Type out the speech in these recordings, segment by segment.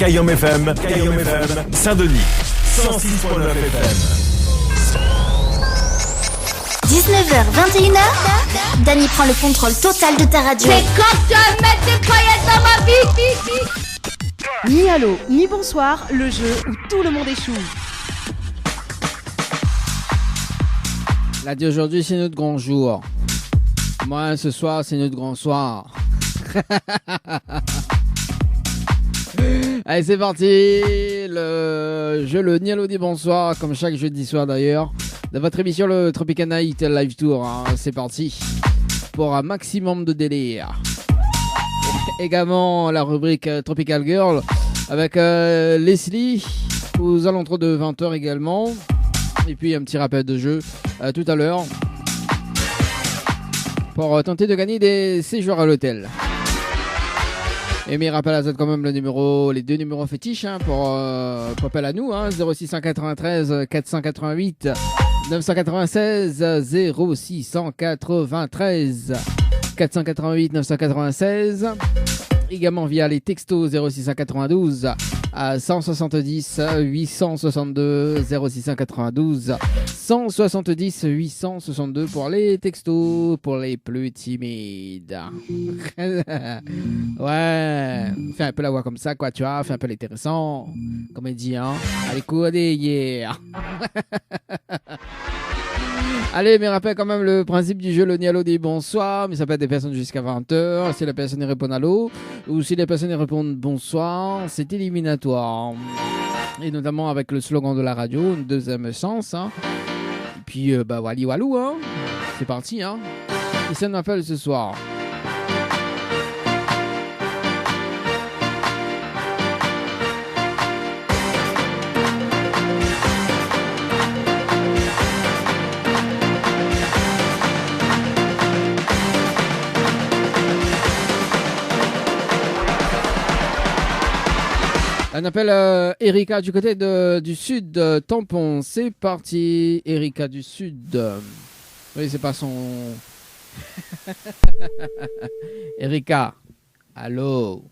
Cayenne FM, Saint-Denis, 106.9 FM. 19h, 21h, Dany prend le contrôle total de ta radio. C'est quand tu vas mettre des paillettes dans ma vie. Ni allô, ni bonsoir, le jeu où tout le monde échoue. Là d'aujourd'hui, c'est notre grand jour. Moi, ce soir, c'est notre grand soir. Allez, c'est parti. Le jeu, le Ni allô, ni bonsoir, comme chaque jeudi soir d'ailleurs. Dans votre émission, le Tropical Night Live Tour. Hein. C'est parti. Pour un maximum de délire. Également, la rubrique Tropical Girl avec Leslie aux alentours de 20h également. Et puis un petit rappel de jeu tout à l'heure pour tenter de gagner des séjours à l'hôtel. Et mes rappels à Z quand même les deux numéros fétiches hein, pour appel à nous hein, 0693 488 996 0693 488 996. Également via les textos 0692 à 170 862 0692 170 862 pour les textos pour les plus timides. Ouais, fais un peu la voix comme ça quoi, tu vois, fais un peu l'intéressant, comédien. Allez, coudez, yeah. Allez, mais rappelle quand même le principe du jeu, le Ni allô dit bonsoir, mais ça peut être des personnes jusqu'à 20h. Si la personne répond allô, ou si les personnes répondent bonsoir, c'est éliminatoire. Et notamment avec le slogan de la radio, une deuxième chance. Hein. Et puis, bah, wali walou, hein. C'est parti, hein. Qui ça m'appelle ce soir? On appelle Erika du côté du sud, Tampon. C'est parti, Erika du sud. Oui, c'est pas son... Erika, allô?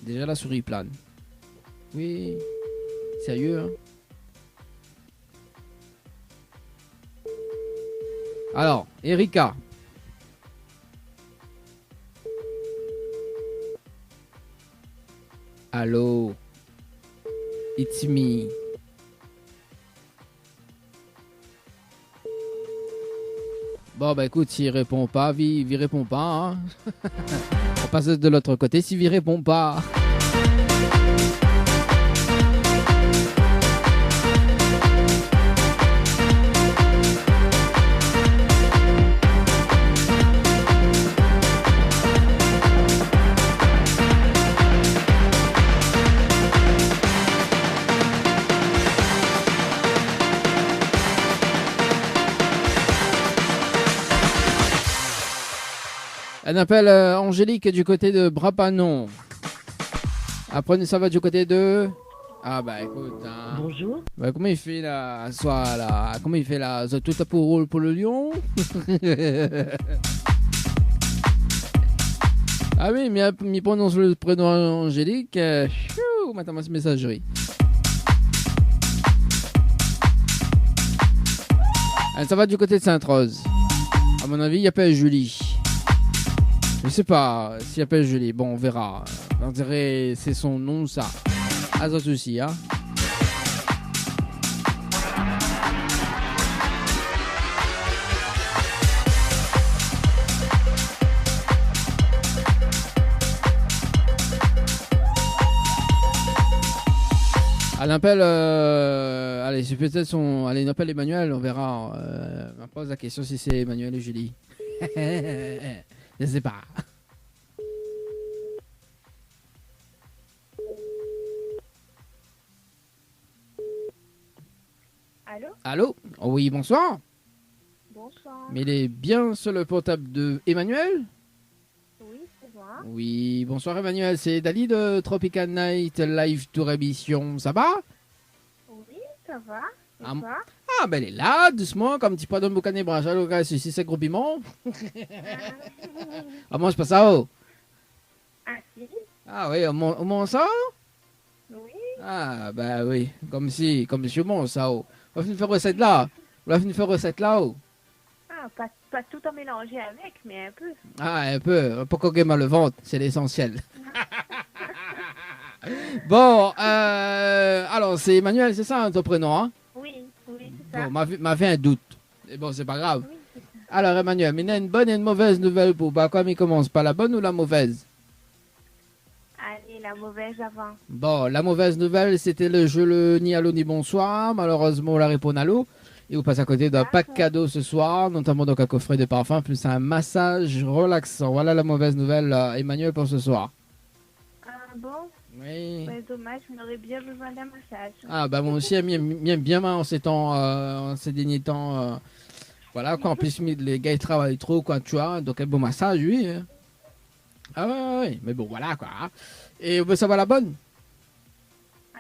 Déjà la souris plane. Oui, sérieux, hein? Alors, Erika. Allô, it's me. Bon bah écoute, s'il répond pas, il répond pas. Hein. On passe de l'autre côté s'il répond pas. On appelle Angélique du côté de Brapanon. Après, ça va du côté de... Ah bah écoute... Hein. Bonjour. Bah, comment il fait là, soit là, comment il fait là, tout pour le lion. Ah oui, mais il prononce le prénom Angélique. Maintenant, c'est messagerie. Ça va du côté de Sainte-Rose. À mon avis, il appelle Julie. Je sais pas s'il appelle Julie. Bon, on verra. On dirait c'est son nom, ça. Ah, ça aussi, hein. Elle appelle... allez, c'est peut-être son... Allez, il appelle Emmanuel, on verra. On pose la question si c'est Emmanuel et Julie. Je sais pas. Allô? Allô? Oh oui, bonsoir. Bonsoir. Mais il est bien sur le portable de Emmanuel? Oui, c'est moi. Oui, bonsoir Emmanuel, c'est Dali de Tropical Night Live Tour Émission, ça va? Oui, ça va. Et Ah, toi? Ah, ben elle est là, doucement, comme petit pas de boucané branché, ceci c'est gros piment. Ah, mange pas ça, oh. Ah oui, au Montsao? Oui. Ah, bah oui, comme si au Montsao. On va finir faire recette là. On va finir faire recette là. Oh. Ah, pas tout en mélanger avec, mais un peu. Ah, un peu. Pour qu'on mal le ventre, c'est l'essentiel. Bon, alors c'est Emmanuel, c'est ça ton prénom, hein? Oui, c'est ça. Bon, m'a fait un doute. Et bon, c'est pas grave. Oui, c'est ça. Alors Emmanuel, mais il y a une bonne et une mauvaise nouvelle pour bah, quoi, mais commence par la bonne ou la mauvaise? Allez, la mauvaise avant. Bon, la mauvaise nouvelle, c'était le jeu le ni allô ni bonsoir. Malheureusement, on la répond allô. Et vous passez à côté d'un pack cadeau ce soir, notamment donc un coffret de parfum plus un massage relaxant. Voilà la mauvaise nouvelle, Emmanuel, pour ce soir. Ah bon? Oui. Ouais, dommage, on aurait bien besoin d'un massage. Ah bah moi aussi, bien en ces temps, en ces derniers temps. Voilà quoi, en plus les gars ils travaillent trop quoi, tu vois. Donc un bon massage, oui. Hein. Ah ouais, mais bon voilà quoi. Hein. Et ça va la bonne?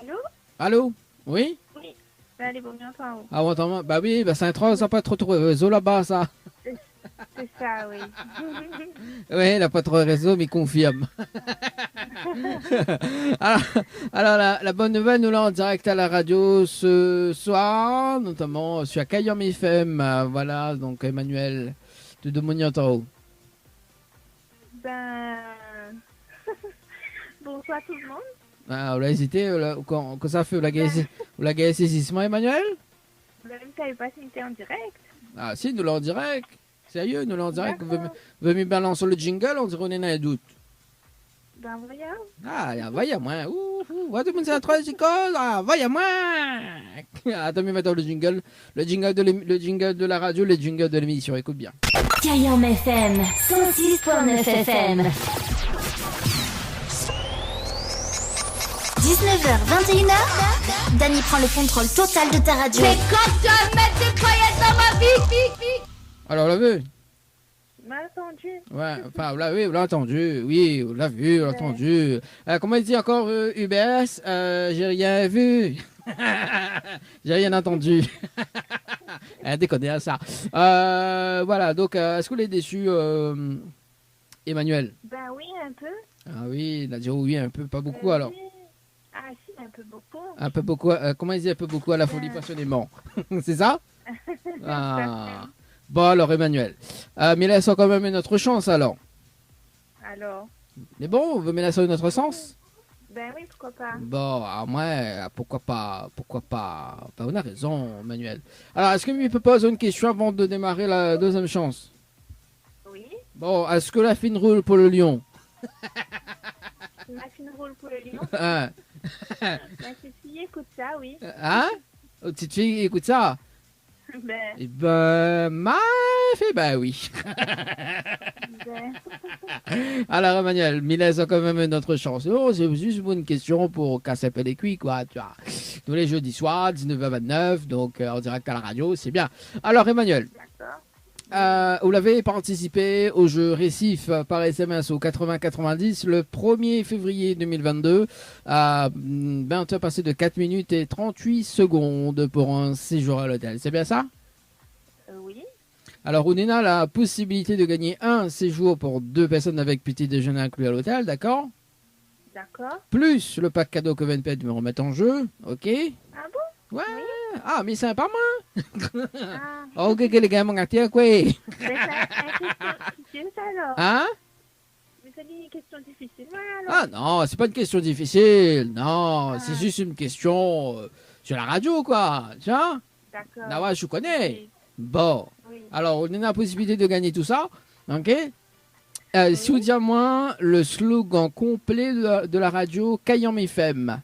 Allô? Allô? Oui? Oui. Ben, allez, vaut mieux en haut. Ah, on entend. Bah oui, bah Saint-Troy, ça n'a pas trop de réseau là-bas, ça. C'est ça, oui. Oui, il n'a pas trop de réseau, mais il confirme. alors la bonne nouvelle, nous là en direct à la radio ce soir, notamment sur Kayam FM. Voilà, donc Emmanuel de Domoniantaro. Ben. Bonsoir tout le monde. Ah, on a hésité, quand ça fait, vous la gagné saisissement, Emmanuel? Ben, vous ne savez pas si c'était en direct. Ah, si, nous l'en direct. Sérieux, nous l'en direct. Vous D'accord. me balancer le jingle, on dirait on est dans un doute. Ben, voyons. Ah, voyez moi. Ouh, tout le monde c'est la troisième école. Ah, voyez moi. Attends, mais maintenant le jingle de la radio, le jingle de l'émission. Écoute bien. Kayam FM 106.9 FM. 19h, 21h, Dany prend le contrôle total de ta radio. Mais quand tu vas mettre des croyances dans ma vie, Alors, on l'a vu? Mal entendu. Ouais, enfin, oui, on l'a entendu. Oui, on l'a vu, on l'a entendu. Comment il dit encore UBS? J'ai rien vu. J'ai rien entendu. Déconner à ça. Voilà, donc, est-ce que vous êtes déçu, Emmanuel? Ben oui, un peu. Ah oui, il a dit oui, un peu, pas beaucoup alors. Oui. Ah si, un peu beaucoup. Un peu beaucoup, comment il dit un peu beaucoup à la folie passionnément? C'est ça? Ah. Bon alors Emmanuel, mais laissons quand même une autre chance alors. Alors? Mais bon, on veut me laisser une autre chance? Ben oui, pourquoi pas. Bon, pourquoi pas, Ben, on a raison Emmanuel. Alors, est-ce que tu peux poser une question avant de démarrer la deuxième chance? Oui. Bon, est-ce que la fine roule pour le lion? Ma fine roule pour le lion. Hein? Ma petite fille écoute ça, oui. Hein? Oh, petite fille, écoute ça. Ben, Eh ben, ma fille, ben oui. ben. Alors Emmanuel, mais laisse quand même une autre chance. Oh, c'est juste une question pour casser un peu les cuits, quoi. Tu vois. Tous les jeudis soirs, 19h29, donc en direct à la radio, c'est bien. Alors Emmanuel, D'accord. vous l'avez participé au jeu Récif par SMS au 80-90 le 1er février 2022 à 20h passé de 4 minutes et 38 secondes pour un séjour à l'hôtel. C'est bien ça? Oui. Alors, on a la possibilité de gagner un séjour pour 2 personnes avec petit déjeuner inclus à l'hôtel, d'accord? D'accord. Plus le pack cadeau que VNPet me remettre en jeu, ok? Ah bon? Ouais. Ah, mais c'est pas moi. Ah. Ok, les gars, mon gâteau, quoi? Mais c'est une question difficile, ça, alors. Hein? Mais c'est une question difficile, alors. Ah non, c'est pas une question difficile. Non, c'est juste une question sur la radio, quoi. Tu vois? D'accord. Là, ouais, je connais. Oui. Bon. Oui. Alors, on a la possibilité de gagner tout ça, ok? Si vous dites moi le slogan complet de la radio Kayam FM.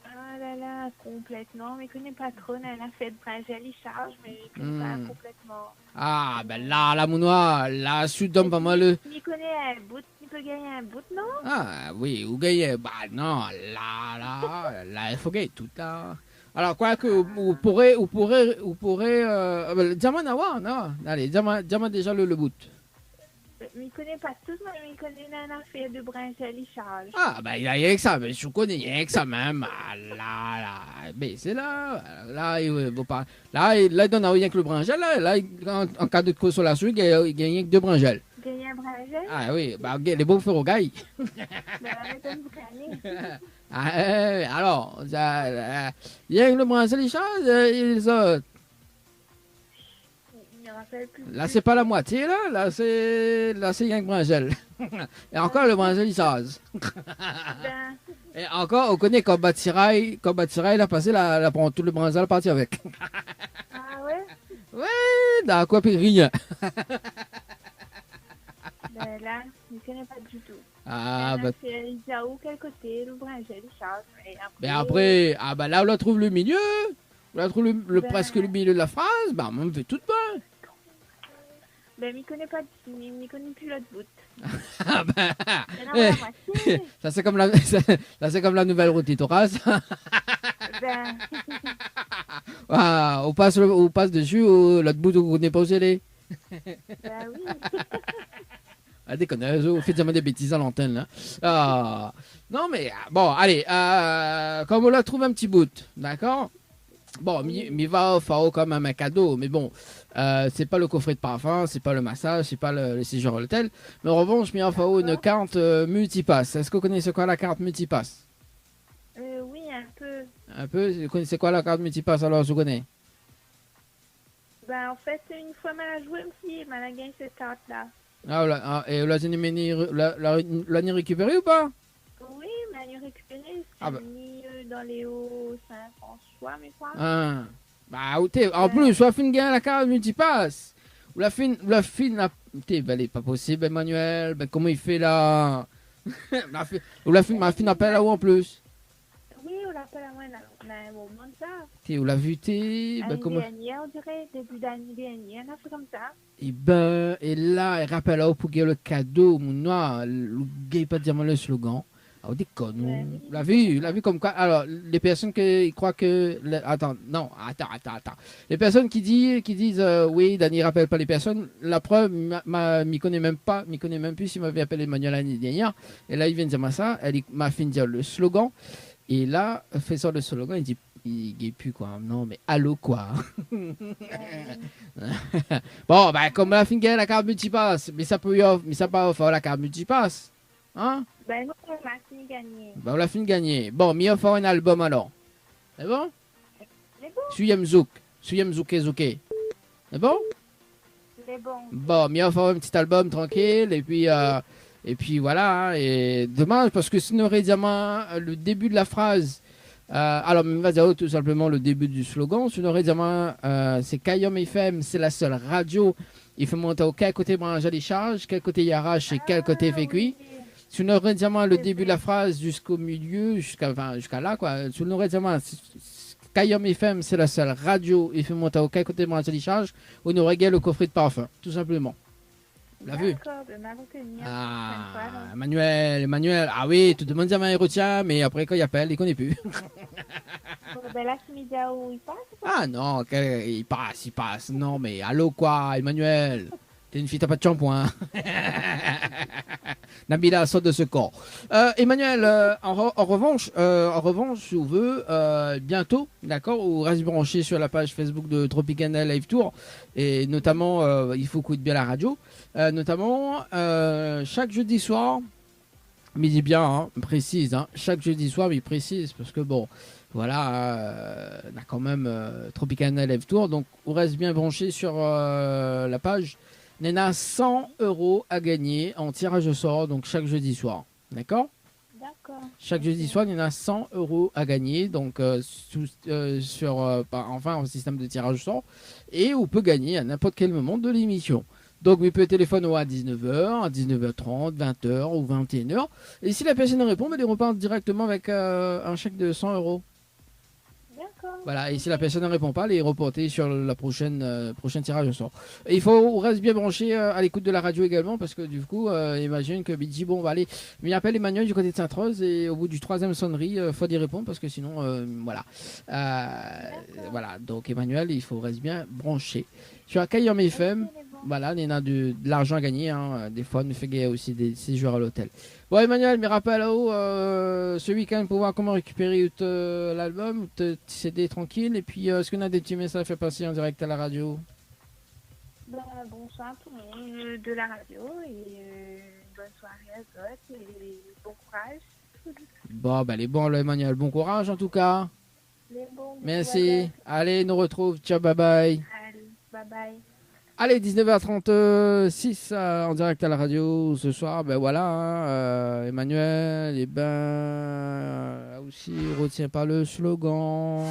Ah là là, complètement. Mais je connais pas trop. On a fait de Bringel, il charge, mais je connais pas complètement. Ah, ben là, mounoir, là, je donne pas mal le... Il connaît un bout, il peut gagner un bout, non? Ah, oui, vous gagnez. Bah non, là, il faut gagner tout, là. Alors, quoi que vous pourrez, dis-moi, non. Allez, dis-moi déjà le bout. Mais il connaît pas tout, mais il connaît une affaire de Bringel, il charge. Ah, ben, il y a rien que ça, mais je connais rien que ça même. Ah, là, mais c'est là, il faut pas. Là, il donne rien que le bringel, là, en cas de consolation, il gagne que 2 bringels. Gagner un Brangel? Ah oui, bah, les beaux feux au gars. Ben, on est une brûlée. Alors, il y a le Brésil, les choses, et les autres. Il me rappelle plus. Là, c'est pas la moitié, là. Là, c'est Yank Brangel. Et encore, le Brangel, il s'ose. Ben, Et encore, on connaît comme Batirail, il a passé tout le Brangel parti avec. ah ouais? Ouais, dans quoi, puis rien. Ben là, je ne connais pas du tout. Ah, Ben, bah. là, c'est Isaou, quel côté, le Brangel, il charge. Et après, Mais après, ah, bah là, on la trouve le milieu. On la trouve presque le milieu de la phrase. Bah, on me fait tout bien. ben, il connaît pas, il connaît plus l'autre bout. Ah, bah. Ben, non, la moitié. Ça, c'est comme c'est comme la nouvelle route Toras. Ben, Ah, on passe dessus, l'autre bout où on n'est pas au scellé. ben oui. Ah, déconneuse, vous faites jamais des bêtises à l'antenne, là. Ah, non, mais bon, allez, comme on la trouve un petit bout, d'accord? Bon, il va faire quand même un cadeau, mais bon, c'est pas le coffret de parfum, c'est pas le massage, c'est pas le séjour à l'hôtel. Mais en revanche, il va faire une carte multipass. Est-ce que vous connaissez quoi la carte multipass? Oui, un peu. Un peu, vous connaissez quoi la carte multipass alors, je vous connais? Ben, en fait, une fois, elle a joué aussi, elle a gagné cette carte-là. Et l'année récupérée ou pas? Oui, mais elle a récupéré, c'est Ah bah. mis dans les hauts 5 François, mais quoi. Ah. Bah, en plus, soit fin gagne la carte multipass. Ou la fin, ben, elle est pas possible, Emmanuel. Ben, comment il fait là? Ma fin appelle là où en plus? Oui, on l'appelle à moi, on a un moment de ça. Ou la vu, ben, L'année comment? dernière, on dirait, début d'année dernière, on a fait comme ça. Et là, elle rappelle là où pour gagner le cadeau, mon noir, le gars pas dire le slogan. Ah, on déconne, Ouais, nous. oui. La vue comme quoi. Alors, les personnes qui croient que. Attends. Les personnes qui disent oui, Dany rappelle pas les personnes. La preuve, m'y connaît même plus s'il m'avait appelé Emmanuel l'année dernière. Et là, il vient de dire moi ça. Elle m'a fait dire le slogan. Et là, elle fait ça le slogan. Il dit, il n'est plus quoi. Non, mais allô quoi. Bon, ben, comme la fin la carte multipass. Mais ça peut offrir la carte multipass. Hein? Ben non, on a fini gagné. Ben, on l'a fini gagner. Bon, mais il va faire un album alors. C'est bon? C'est bon, Suyem Zouk. Zouké. C'est bon? c'est bon. Bon, mais il va faire un petit album tranquille. Et puis voilà. Hein, et dommage parce que sinon, récemment, le début de la phrase. Alors, on va dire tout simplement le début du slogan. Sinon, récemment, c'est Kayom FM, c'est la seule radio. Il faut monter au quel côté brancher les charges, quel côté il arrache et quel côté fait cuit. Sinon, récemment, le début de la phrase jusqu'au milieu, jusqu'à là, quoi. Sinon, récemment, Kayom FM, c'est la seule radio. Il faut monter au quel côté brancher les charges. On aurait gagné le coffret de parfum, tout simplement. Vous l'avez vu? D'accord, ben m'a retenu. Ah, Emmanuel. Ah oui, tout le monde dit à retient, mais après, quand il appelle, il connaît plus. Ben là, c'est média où il passe. Ah non, il passe. Non, mais allô quoi, Emmanuel? T'es une fille, t'as pas de shampoing. Nabila saute de ce corps. Emmanuel, en revanche, si vous veut, bientôt, d'accord, vous restez branché sur la page Facebook de Tropicana Live Tour. Et notamment, il faut écouter bien la radio. Notamment, chaque jeudi soir, mais dis bien, hein, précise, hein, chaque jeudi soir, mais précise, parce que bon, voilà, on a quand même Tropicana Live Tour, donc on reste bien branché sur la page. Il y en a 100 € à gagner en tirage au sort, donc chaque jeudi soir, d'accord? D'accord. Chaque jeudi soir, il y en a 100 € à gagner, donc enfin, un système de tirage au sort, et on peut gagner à n'importe quel moment de l'émission. Donc, vous pouvez téléphoner à 19h, à 19h30, 20h ou 21h. Et si la personne répond, elle repart directement avec un chèque de 100 €. D'accord. Voilà, et si la personne ne répond pas, elle est reportée sur la prochaine tirage au sort. Et on reste bien branché à l'écoute de la radio également, parce que du coup, imagine que dit bon, on va aller. Mais il appelle Emmanuel du côté de Sainte-Rose, et au bout du 3e sonnerie, il faut y répondre, parce que sinon, voilà. Voilà, donc Emmanuel, il faut rester bien branché. Sur Kayom FM. Voilà, il y en a de l'argent à gagner. Hein. Des fois, on nous fait gagner aussi des séjours à l'hôtel. Bon, Emmanuel, mais rappelle là-haut, ce week-end pour voir comment récupérer l'album, te CD tranquille. Et puis, est-ce qu'on a des petits messages à faire passer en direct à la radio? Bonsoir tout le monde de la radio et bonne soirée à tous et bon courage. Bon, ben, les bons, là, Emmanuel, bon courage en tout cas. Les bons. Merci. Allez, nous retrouve. Ciao, bye bye. Allez, bye bye. Allez, 19h36 en direct à la radio ce soir. Ben voilà, hein, Emmanuel, eh ben, là aussi, il retient pas le slogan.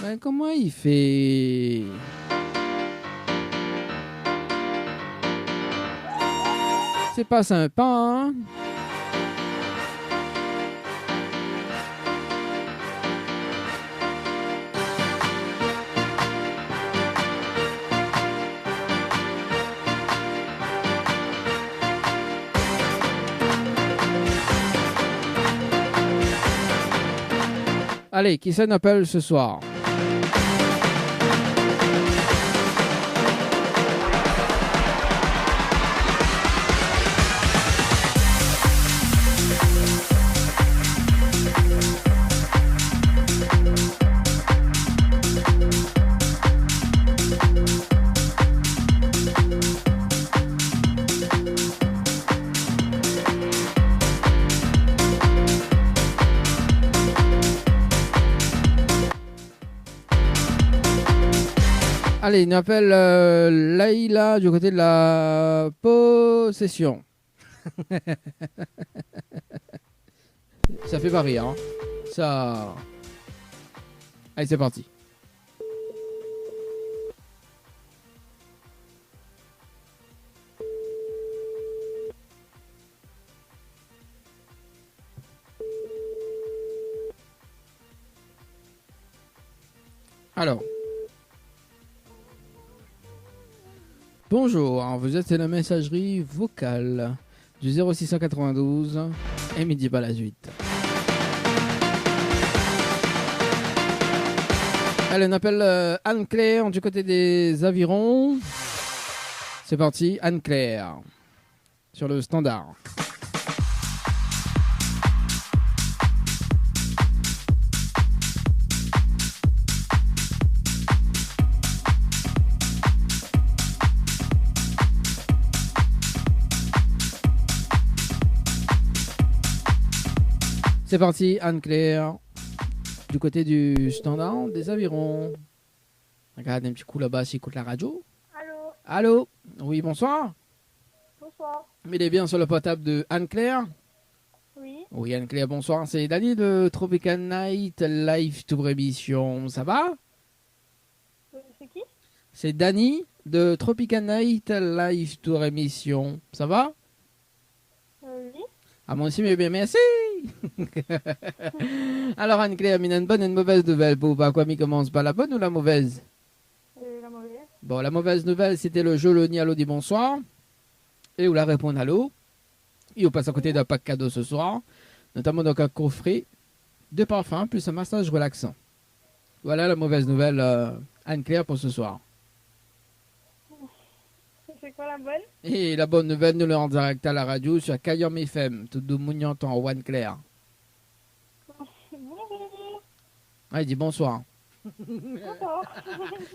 Ben, comment il fait? C'est pas sympa, hein? Allez, qui ça n'appelle ce soir? Allez, il nous appelle Laïla du côté de la possession. Ça fait pas rire, hein. Ça... Allez, c'est parti. Alors... Bonjour, vous êtes à la messagerie vocale du 0692 et midi pas la suite. Allez, on appelle Anne-Claire du côté des Avirons. C'est parti, Anne-Claire sur le standard. C'est parti, Anne-Claire, du côté du standard des Avirons. Regarde un petit coup là-bas, s'il écoute la radio. Allô? Allô? Oui, bonsoir. Bonsoir. Il est bien sur le portable de Anne-Claire. Oui. Oui, Anne-Claire, bonsoir. C'est Dani de Tropical Night Live Tour Émission. Ça va? C'est qui? C'est Dani de Tropical Night Live Tour Émission. Ça va? Oui. Ah, moi aussi, mais bien, merci. Alors, Anne-Claire, il y a une bonne et une mauvaise nouvelle pour pas quoi, mi commence par la bonne ou la mauvaise? La mauvaise. Bon, la mauvaise nouvelle, c'était le jeu Le Nialo dit bonsoir. Et où la répondre allô. Et on passe à côté d'un pack cadeau ce soir. Notamment donc un coffret de parfum plus un massage relaxant. Voilà la mauvaise nouvelle, Anne-Claire, pour ce soir. C'est quoi la bonne? Et la bonne nouvelle, nous le en direct à la radio sur Kayom FM, tout de Mougnan-Tan, Anne-Claire. Bonjour. Ah, il dit bonsoir. Bonsoir.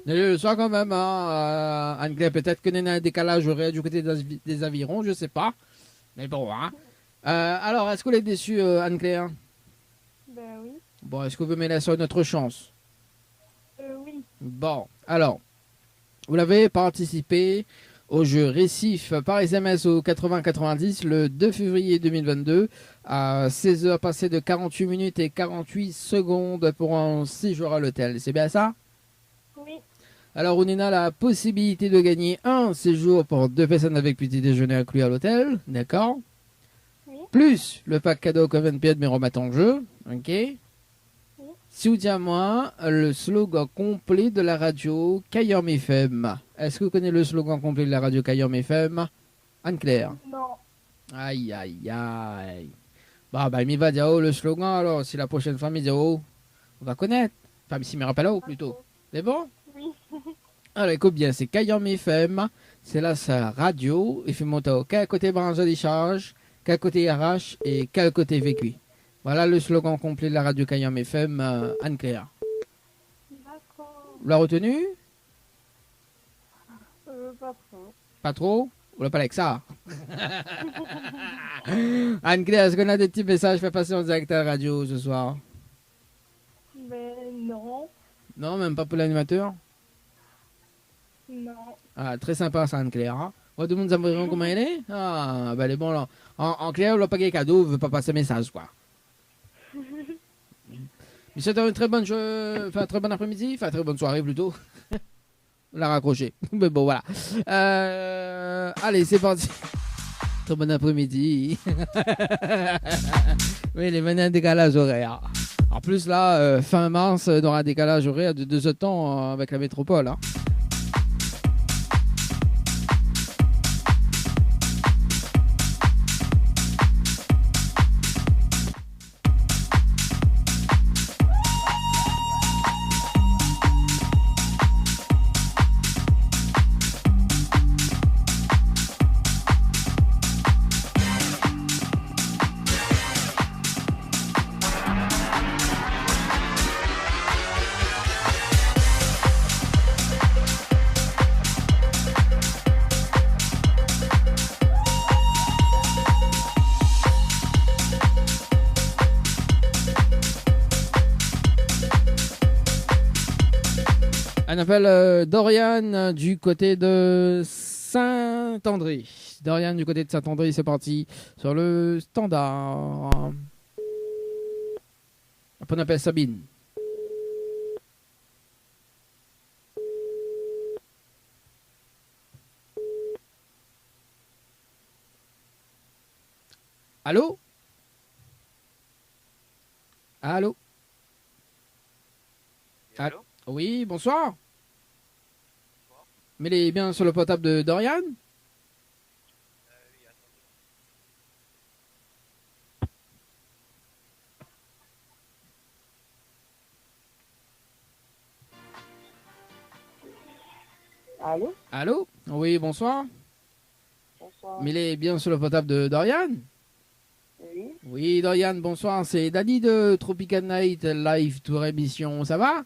Le soir quand même, hein, Anne-Claire, peut-être que y a un décalage horaire du côté des Avirons, je sais pas. Mais bon, hein. Alors, est-ce que vous êtes déçue, Anne-Claire? Ben oui. Bon, est-ce que vous me laissez une autre chance? Oui. Bon, alors, vous l'avez participé au jeu Récif par SMS au 80-90 le 2 février 2022 à 16h passées de 48 minutes et 48 secondes pour un séjour à l'hôtel. C'est bien ça? Oui. Alors, on a la possibilité de gagner un séjour pour 2 personnes avec petit déjeuner inclus à l'hôtel, d'accord? Oui. Plus le pack cadeau que 20 pieds de mes remettre en jeu, ok? Soutiens-moi le slogan complet de la radio Kayom FM. Est-ce que vous connaissez le slogan complet de la radio Kayom FM? Anne-Claire. Non. Aïe, aïe, aïe. Bah, il m'y va dire oh, le slogan alors. Si la prochaine fois, il dit oh, on va connaître. Enfin, s'il me rappelle oh, plutôt. C'est bon? Oui. Alors, écoute bien, c'est Kayom FM. C'est là sa radio. Il fait monter quel côté branche de décharge, quel côté RH et quel côté vécu. Voilà le slogan complet de la radio Kayom FM, Anne-Claire. D'accord. Vous l'avez retenu? pas trop. Pas trop? Ou pas avec ça? Anne-Claire, est-ce qu'on a des petits messages fait passer en direct à la radio ce soir? Mais non, Non, même pas pour l'animateur? non. Ah, très sympa ça, Anne-Claire. Hein? Ouais, tout le monde sait comment elle est? Ah, ben elle est bon là. En clair, on n'a pas de cadeau, on veut pas passer message, quoi. Mais c'était une très bonne, enfin, très bon après-midi, enfin, très bonne soirée plutôt. On l'a raccroché. Mais bon, voilà. Allez, c'est parti. Très bon après-midi. Oui, les manières de décalage horaire. En plus, là, fin mars, on aura un décalage horaire de 2 heures de temps avec la métropole. Hein. On appelle Dorian du côté de Saint-André. Dorian du côté de Saint-André, c'est parti sur le standard. Après, on appelle Sabine. Allô? Allô? Allô? Oui, bonsoir. Mais il est bien sur le portable de Dorian? Allô? Allô? Oui, bonsoir. Bonsoir. Mais il est bien sur le portable de Dorian? Oui, Oui, Dorian, bonsoir. C'est Danny de Tropical Night Live Tour Émission. Ça va?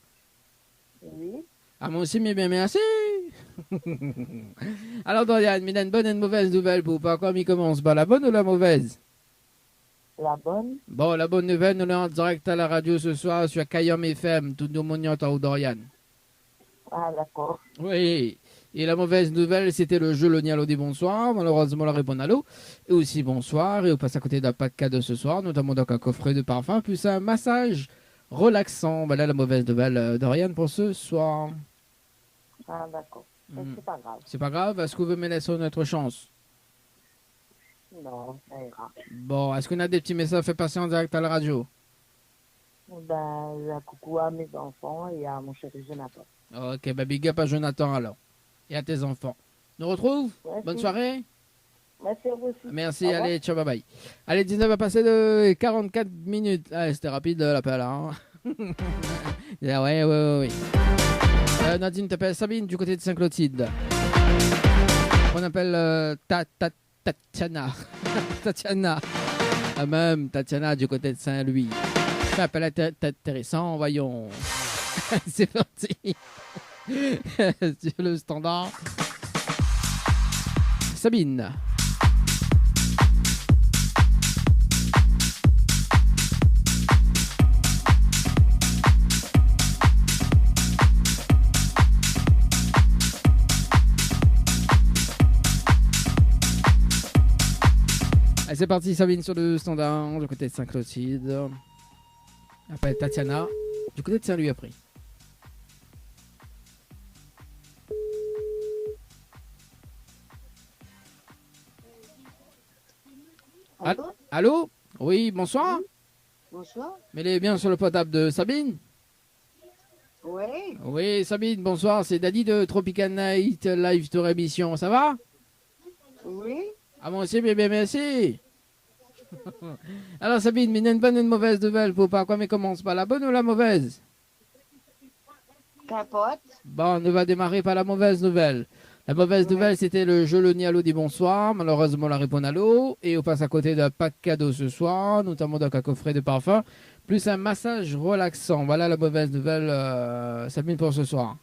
oui. Ah, moi aussi, mais bien, merci. Alors, Dorian, il y a une bonne et une mauvaise nouvelle pour pas comme il commence. Bah, la bonne ou la mauvaise? La bonne? Bon, la bonne nouvelle, on est en direct à la radio ce soir sur Kayam FM, tout le monde y entend Dorian. Ah, d'accord. Oui. Et la mauvaise nouvelle, c'était le jeu Le Nialo des bonsoir. Malheureusement, la réponse à l'eau. Et aussi bonsoir. Et on passe à côté d'un pack cadeau ce soir, notamment donc un coffret de parfum, plus un massage relaxant. Voilà la mauvaise nouvelle Dorian pour ce soir. Ah, d'accord. Mais c'est pas grave. C'est pas grave, est-ce que vous me laissez une autre chance? Non, ça ira. Bon, est-ce qu'on a des petits messages fait passer en direct à la radio? Ben, un coucou à mes enfants et à mon chéri Jonathan. Ok, bah big up à Jonathan alors. Et à tes enfants. Nous retrouve? Merci. Bonne soirée. Merci à vous aussi. Merci, Au revoir. allez, ciao, bye bye. Allez, 19 va passer de 44 minutes. Ah, c'était rapide l'appel, hein. Ah, ouais. Nadine t'appelle Sabine du côté de Saint-Clotilde. On appelle Tatiana. Tatiana. Ah, même Tatiana du côté de Saint-Louis. Ça appelle intéressant, voyons. C'est parti. Sur le standard. Sabine. Allez, c'est parti, Sabine sur le standard, du côté de Saint-Clotilde. Après Tatiana, du côté de Saint-Louis après. Allô? Allô? Oui, bonsoir. Bonsoir. Mais elle est bien sur le portable de Sabine? Oui, Oui, Sabine, bonsoir. C'est Daddy de Tropical Night Live Tour Émission. Ça va? oui. Ah, moi aussi, bien, merci. Alors, Sabine, mais il y a une bonne et une mauvaise nouvelle pour pas quoi, mais commence pas la bonne ou la mauvaise? Capote. Bon, on va démarrer par la mauvaise nouvelle. La mauvaise nouvelle, c'était le jeu Le Nialo dit bonsoir. Malheureusement, la réponse à l'eau. Et on passe à côté d'un pack cadeau ce soir, notamment d'un coffret de parfum, plus un massage relaxant. Voilà la mauvaise nouvelle, Sabine, pour ce soir.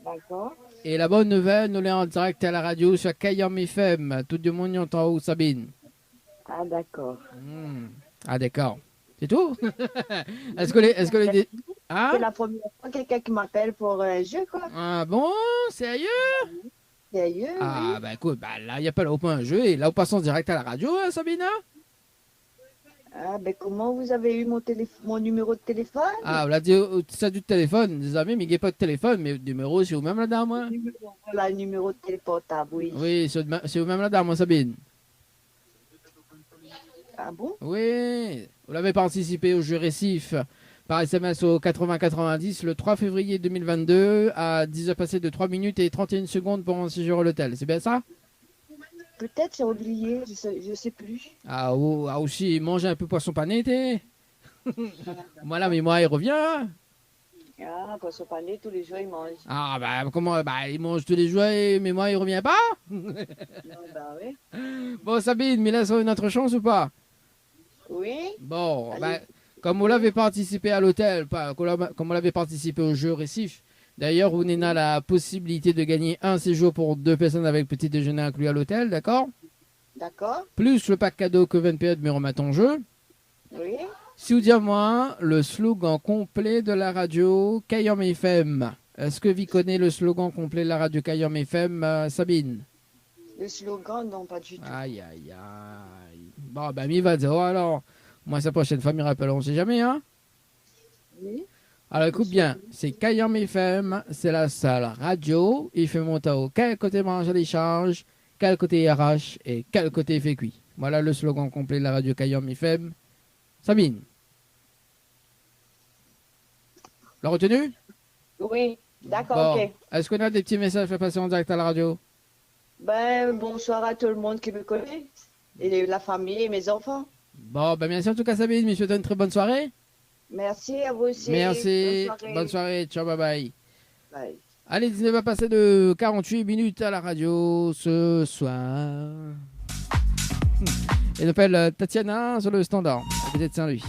D'accord. Et la bonne nouvelle, nous l'est en direct à la radio sur Kayam FM. Tout le monde y entend où, Sabine? Ah, d'accord. Ah, d'accord. C'est tout? Est-ce que les... Ah? C'est la première fois quelqu'un qui m'appelle pour un jeu, quoi. Ah bon? Sérieux? Sérieux, Ah, oui. bah écoute, bah, là, il n'y a pas un jeu. Et là, on passe en direct à la radio, hein, Sabina? Ah, ben comment vous avez eu mon numéro de téléphone? Ah, on l'a dit, ça du téléphone. Des amis, mais il n'y a pas de téléphone. Mais le numéro, c'est où même la dame, hein? Voilà, le numéro de téléphone portable, oui. Oui, c'est où même la dame, hein, Sabine? Ah bon? Oui, vous l'avez participé au jeu récif par SMS au 8090 le 3 février 2022 à 10h passées de 3 minutes et 31 secondes pour un séjour à l'hôtel. C'est bien ça? Peut-être j'ai oublié, je sais plus. Ah, aussi, manger un peu poisson pané, t'es? Voilà, mais moi, il revient. Ah, poisson pané, tous les jours, il mange. Ah, bah, comment? Bah, il mange tous les jours, mais moi, il revient pas? Non, bah oui. Bon, Sabine, mais là, ça a une autre chance ou pas? Oui? Bon, Allez. bah, comme on l'avait participé à l'hôtel, comme on l'avait participé au jeu récif, d'ailleurs, on a la possibilité de gagner un séjour pour 2 personnes avec petit déjeuner inclus à l'hôtel, d'accord? D'accord? Plus le pack cadeau que 20 périodes me remettent en jeu. Oui? Si vous dites moi le slogan complet de la radio Kayam FM. Est-ce que vous connaissez le slogan complet de la radio Kayam FM, Sabine? Le slogan, non, pas du tout. Aïe, aïe, aïe. Bon, ben, il va dire, alors, moi, sa prochaine fois, il rappelle, on ne sait jamais, hein? Oui? Alors, écoute bien, c'est Kayam FM, c'est la seule radio. Il fait monter au quel côté mange l'échange, quel côté RH et quel côté fait cuit. Voilà le slogan complet de la radio Kayam FM. Sabine. L'a retenu? Oui, d'accord, Bon. ok. Est-ce qu'on a des petits messages à passer en direct à la radio? Ben, bonsoir à tout le monde qui me connaît. Et la famille et mes enfants. Bon, ben merci en tout cas, Sabine. Je vous souhaite une très bonne soirée. Merci à vous aussi. Merci. Bonne soirée. Bonne soirée. Ciao, bye bye. Bye. Allez, 19 va passer de 48 minutes à la radio ce soir. Elle s'appelle Tatiana sur le standard, à côté de Saint-Louis.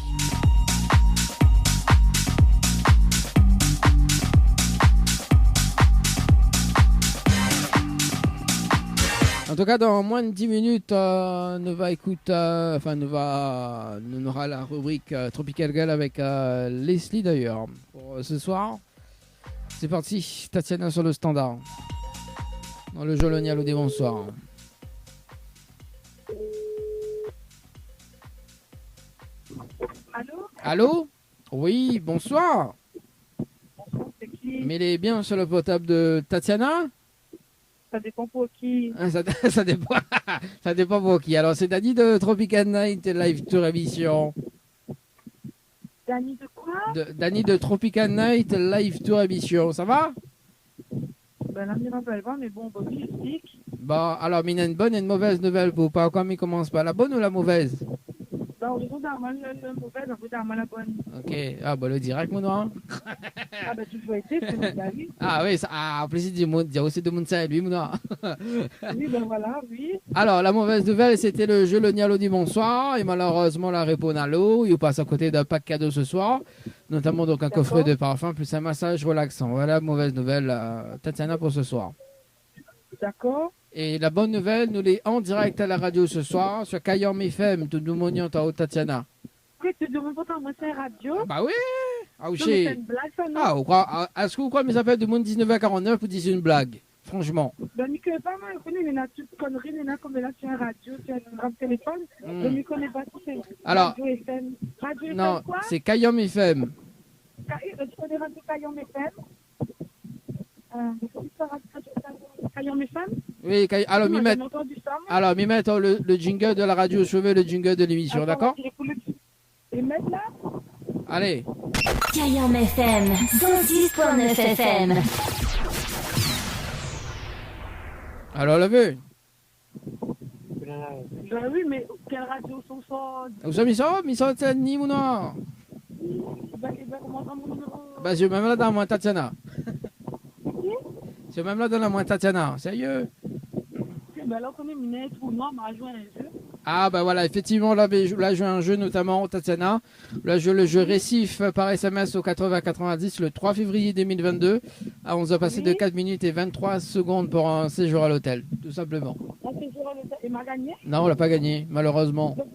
En tout cas, dans moins de 10 minutes, nous aura la rubrique Tropical Girl avec Leslie d'ailleurs. Pour ce soir, c'est parti, Tatiana sur le standard. Dans le Jolonial au bonsoir. Allô? Allô? Oui, bonsoir. Bonsoir, c'est qui? Mais il est bien sur le portable de Tatiana? Ça dépend pour qui. Ah, ça dépend. Ça dépend pour qui. Alors, c'est Dani de Tropical Night Live Tour Émission. Dani de quoi? Dani de Tropical Night Live Tour Émission. Ça va? Ben là, je ne me rappelle pas, mais bon, Bobby, explique. Bon, alors, il y a une bonne et une mauvaise nouvelle pour pas. Quand il commence par la bonne ou la mauvaise? Ben, on regarde la mauvaise, on regarde la bonne. Ok. Ah, bah, le direct, mon noir. Ah, ben, toujours été, c'est mon avis. Ah, oui, ça, en plus, il dit aussi de mon sein, lui, mon noir. Oui, ben voilà, oui. Alors, la mauvaise nouvelle, c'était le jeu Le Nialo dit bonsoir. Et malheureusement, la réponse à l'eau. Il passe à côté d'un pack cadeau ce soir. Notamment, donc, un coffret de parfum plus un massage relaxant. Voilà, mauvaise nouvelle, Tatiana, pour ce soir. D'accord. Et la bonne nouvelle, nous l'est en direct à la radio ce soir sur Kayam FM, tout le monde en haut, Tatiana. Oui, tu demandes pourtant, moi, c'est radio. Bah oui. Ah, Non, oui. mais c'est une blague, ça, non? Ah, est-ce que vous croyez que ça fait de monde 19h49 ou disent une blague? Franchement. Ben, je ne connais pas, moi, je connais, mais là, tu conneries, mais là, comme là, sur un radio, sur un téléphone, je ne connais pas si c'est Alors, Radio FM. Radio non, FM, quoi? c'est Kayam FM. Tu connais Radio Caillon FM? Caillon FM? Oui, alors, Moi, m'y j'ai mettre. entendu ça, moi. Alors, m'y mettre le jingle de la radio, je veux le jingle de l'émission, Attends, d'accord? je vais pour le- Et mettre là? Allez. Kayam FM 106.9 FM. Alors, le veut. Ben oui, mais quelle radio sont ça? Vous savez, ça, c'est ni ou non? Ben, comment ça, mon numéro? Bah, je même là dans moi, Tatiana. Je même là dans la moi, Tatiana. Sérieux? Ben là, on connaît Minette ou non, m'a joué un jeu. Ah bah voilà, effectivement, là je joue un jeu notamment, Tatiana. Là je joue le jeu Récif par SMS au 80-90 le 3 février 2022. Ah, on nous a passé de 4 minutes et 23 secondes pour un séjour à l'hôtel, tout simplement. Un séjour à l'hôtel. Il m'a gagné. Non, on l'a pas gagné, malheureusement. Donc,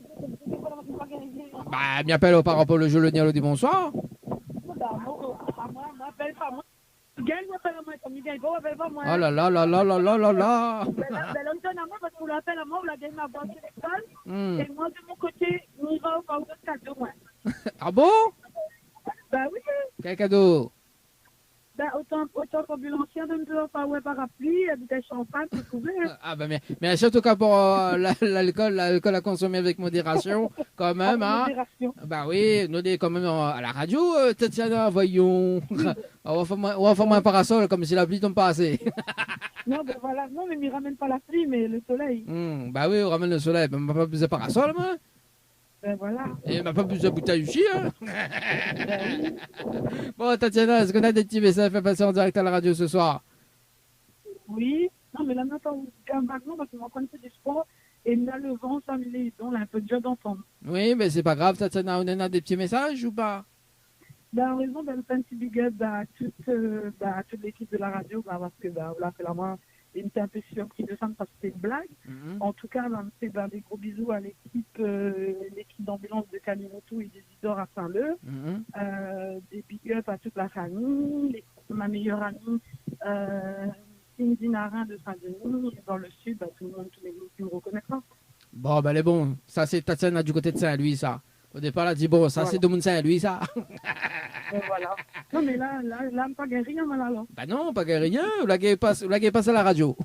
c'est quoi, il m'a gagné. Bah, m'appelle par rapport au jeu le Nialo dit bonsoir. Moi, m'appelle pas moi. Gagne, m'appelle à moi. Comme il gagne pas, m'appelle pas moi. Oh là là là là là là là là. Ben, l'homme donne à moi parce qu'on l'appelle à moi, on l'a gagné ma banque téléphone. Hmm. Et moi, de mon côté, on va au parc de cadeau, moi. Ah bon? Ben oui. Quel cadeau? Ben, autant qu'ambulancière de me dire pas ouais parapluie, bouteille champagne, tout trouvé. Ah bah mais surtout qu'à pour l'alcool à consommer avec modération, quand même, hein. Modération. Bah oui, nous dit quand même à la radio, Tatiana, voyons. On va faire un parasol comme si la pluie tombe pas assez. Non, ben voilà. Non, mais il ramène pas la pluie, mais le soleil. Bah oui, on ramène le soleil. On m'a pas plus de parasol, moi. Ben voilà. Et on m'a pas plus de bouteille ici, hein. Bon, Tatiana, est-ce qu'on a des petits messages à faire passer en direct à la radio ce soir? Oui. Non, mais là, maintenant, parce qu'on va du sport. Et là, le vent, ça me les dons, là, un peu de job d'ensemble. Oui, mais c'est pas grave, Tatiana, on en a des petits messages ou pas? Ben, en raison d'un petit big up à toute l'équipe de la radio, parce que, on l'a fait la main. Il était un peu surpris de ça, parce que c'était une blague. En tout cas, c'est des gros bisous à l'équipe d'ambulance de Kalimoto et des Isidore à Saint-Leu. Des big up à toute la famille, ma meilleure amie Cindy Narin de Saint-Denis, dans le sud, tout le monde, tous les groupes qui me reconnaissent. Bon, ben, elle est bon. Ça, c'est Tatiana du côté de Saint-Louis, ça. Au départ, elle a dit, bon, ça, Voilà. c'est de mon Saint-Louis, ça. Voilà. Non, mais là, pas rien, mal alors. Bah non, pas rien. Vous l'avez passé à la radio.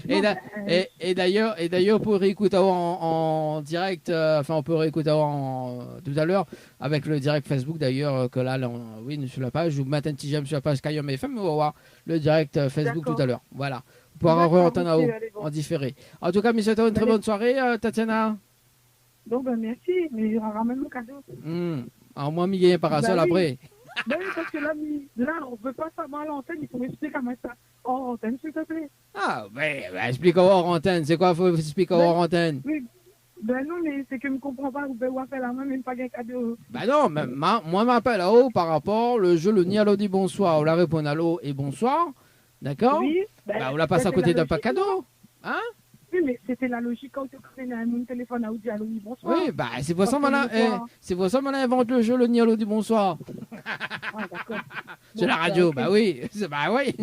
Et d'ailleurs, pour réécouter en direct, on peut réécouter tout à l'heure avec le direct Facebook d'ailleurs, que là, oui, sur la page, je vous mets un petit j'aime sur la page Kayom FM, on va voir le direct Facebook tout à l'heure. Voilà. Vous pourrez re-entendre en haut, en différé. En tout cas, monsieur, une très bonne soirée, Tatiana. Donc, ben merci, mais il ramène mon cadeau. En moins, il y a un parasol après. Ben oui, parce que là, on ne veut pas savoir à l'antenne, il faut m'expliquer comment ça. Hors antenne, s'il te plaît. Ah, ben, explique hors antenne. C'est quoi, faut expliquer hors antenne? Oui. Ben non, mais c'est que je ne comprends pas, vous pouvez faire la main, même pas un cadeau. Ben non, mais moi, m'appelle à haut par rapport le jeu, le Nialo dit bonsoir. On la répond allô et bonsoir. D'accord? Oui. Ben, on la passe à côté d'un pas cadeau. Hein? Oui, mais c'était la logique quand tu prenais mon téléphone à Audi, allô, oui, bonsoir. Oui, bah, c'est pour ça qu'on invente le jeu, le Nialo dit bonsoir. Ah, d'accord. Sur la radio, bah oui. Bah oui.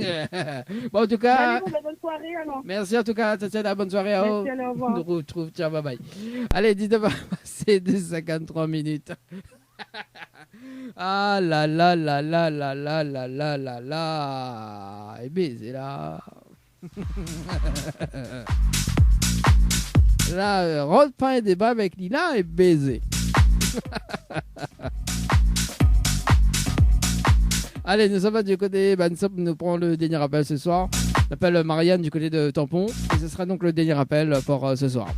Bon, en tout cas. Allez, bonne soirée alors. Merci en tout cas, Tatiana, bonne soirée à vous. Merci, allez, au revoir. On nous retrouve, tiens, bye bye. Allez, 19h passé de 53 minutes. Ah là là là là là là là là là là. Et baiser là. Là, rentre pas un débat avec Lila et baiser. Allez, nous sommes du côté Bansop, nous prenons le dernier appel ce soir. On appelle Marianne du côté de Tampon. Et ce sera donc le dernier appel pour ce soir.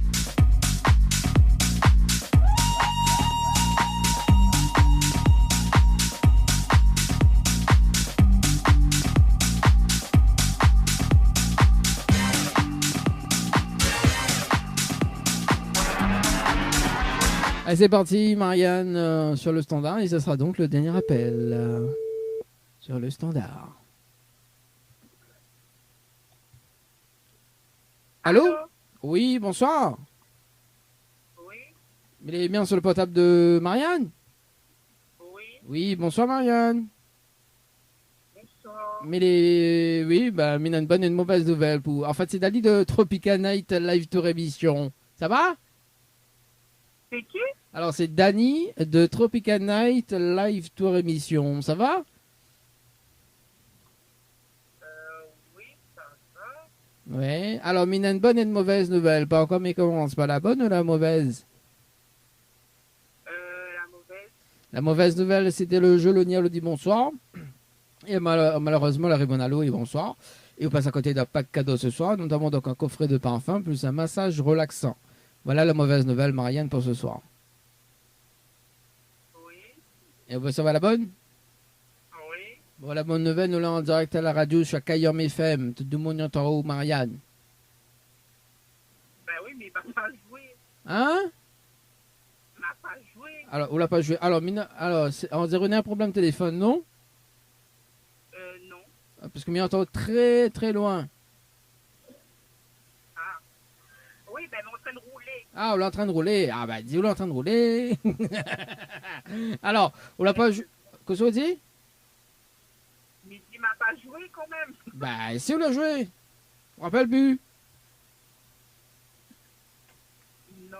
Allez, c'est parti, Marianne, sur le standard. Et ce sera donc le dernier appel sur le standard. Allô? Oui, bonsoir. Oui. Il est bien sur le portable de Marianne? Oui. Oui, bonsoir Marianne. Bonsoir. Oui, bah, il a une bonne et une mauvaise nouvelle. En fait, c'est Dali de Tropical Night Live Tour Émission. Ça va? C'est qui? Alors, c'est Dani de Tropical Night Live Tour Émission. Ça va? Oui, ça va. Ouais. Alors, il a une bonne et une mauvaise nouvelle. Pas encore, mais commence. Pas la bonne ou la mauvaise? La mauvaise. La mauvaise nouvelle, c'était le jeu Le Nialo dit bonsoir. Et malheureusement, la Ribonalo et bonsoir. Et on passe à côté d'un pack cadeau ce soir. Nous avons donc un coffret de parfum plus un massage relaxant. Voilà la mauvaise nouvelle, Marianne, pour ce soir. Oui. Et vous savez la bonne? Oui. Bon, la bonne nouvelle, nous l'avons en direct à la radio sur Kayom FM. Tout le monde est en haut, Marianne. Ben oui, mais il va pas jouer. Hein? M'a pas joué. Alors, on l'a pas joué. Alors, on dirait qu'on a un problème de téléphone, non? Non. Parce que m'y entend très très loin. Oui, ben, on est en train de rouler. Ah, on est en train de rouler. Ah, bah, dis, on est en train de rouler. Alors, on l'a pas joué. Qu'est-ce qu'on dit? Mais il m'a pas joué quand même. Bah, si on l'a joué. On rappelle plus. Non.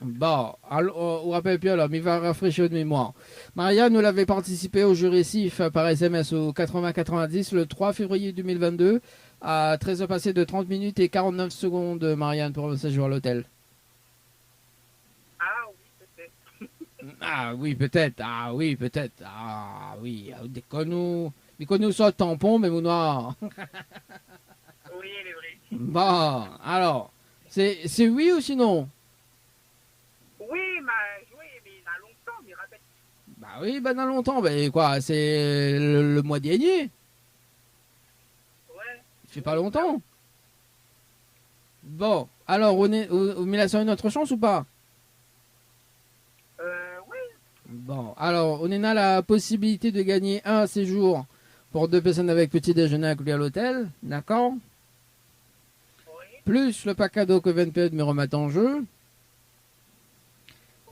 Bon, alors, on rappelle plus alors, mais il va rafraîchir de mémoire. Maria nous l'avait participé au jeu récif par SMS au 80-90 le 3 février 2022 à 13h passées de 30 minutes et 49 secondes, Marianne, pour un séjour à l'hôtel. Ah oui, peut-être. Ah oui, peut-être. Ah oui, peut-être. Ah oui, déconne-nous. Mais qu'on nous sort le tampon, mais mon noir. Oui, elle est vraie. Bon, alors, c'est oui ou sinon? Oui, il m'a joué, mais il y a longtemps, mais rappelle. Bah oui, ben dans longtemps. Ben quoi, c'est le mois dernier. Ouais. Ça fait pas longtemps. Bon, alors, on met là sur une autre chance ou pas? Oui. Bon, alors, on a la possibilité de gagner un séjour pour 2 personnes avec petit déjeuner inclus à l'hôtel, d'accord? Oui. Plus le pack cadeau que VNPE me remettent en jeu.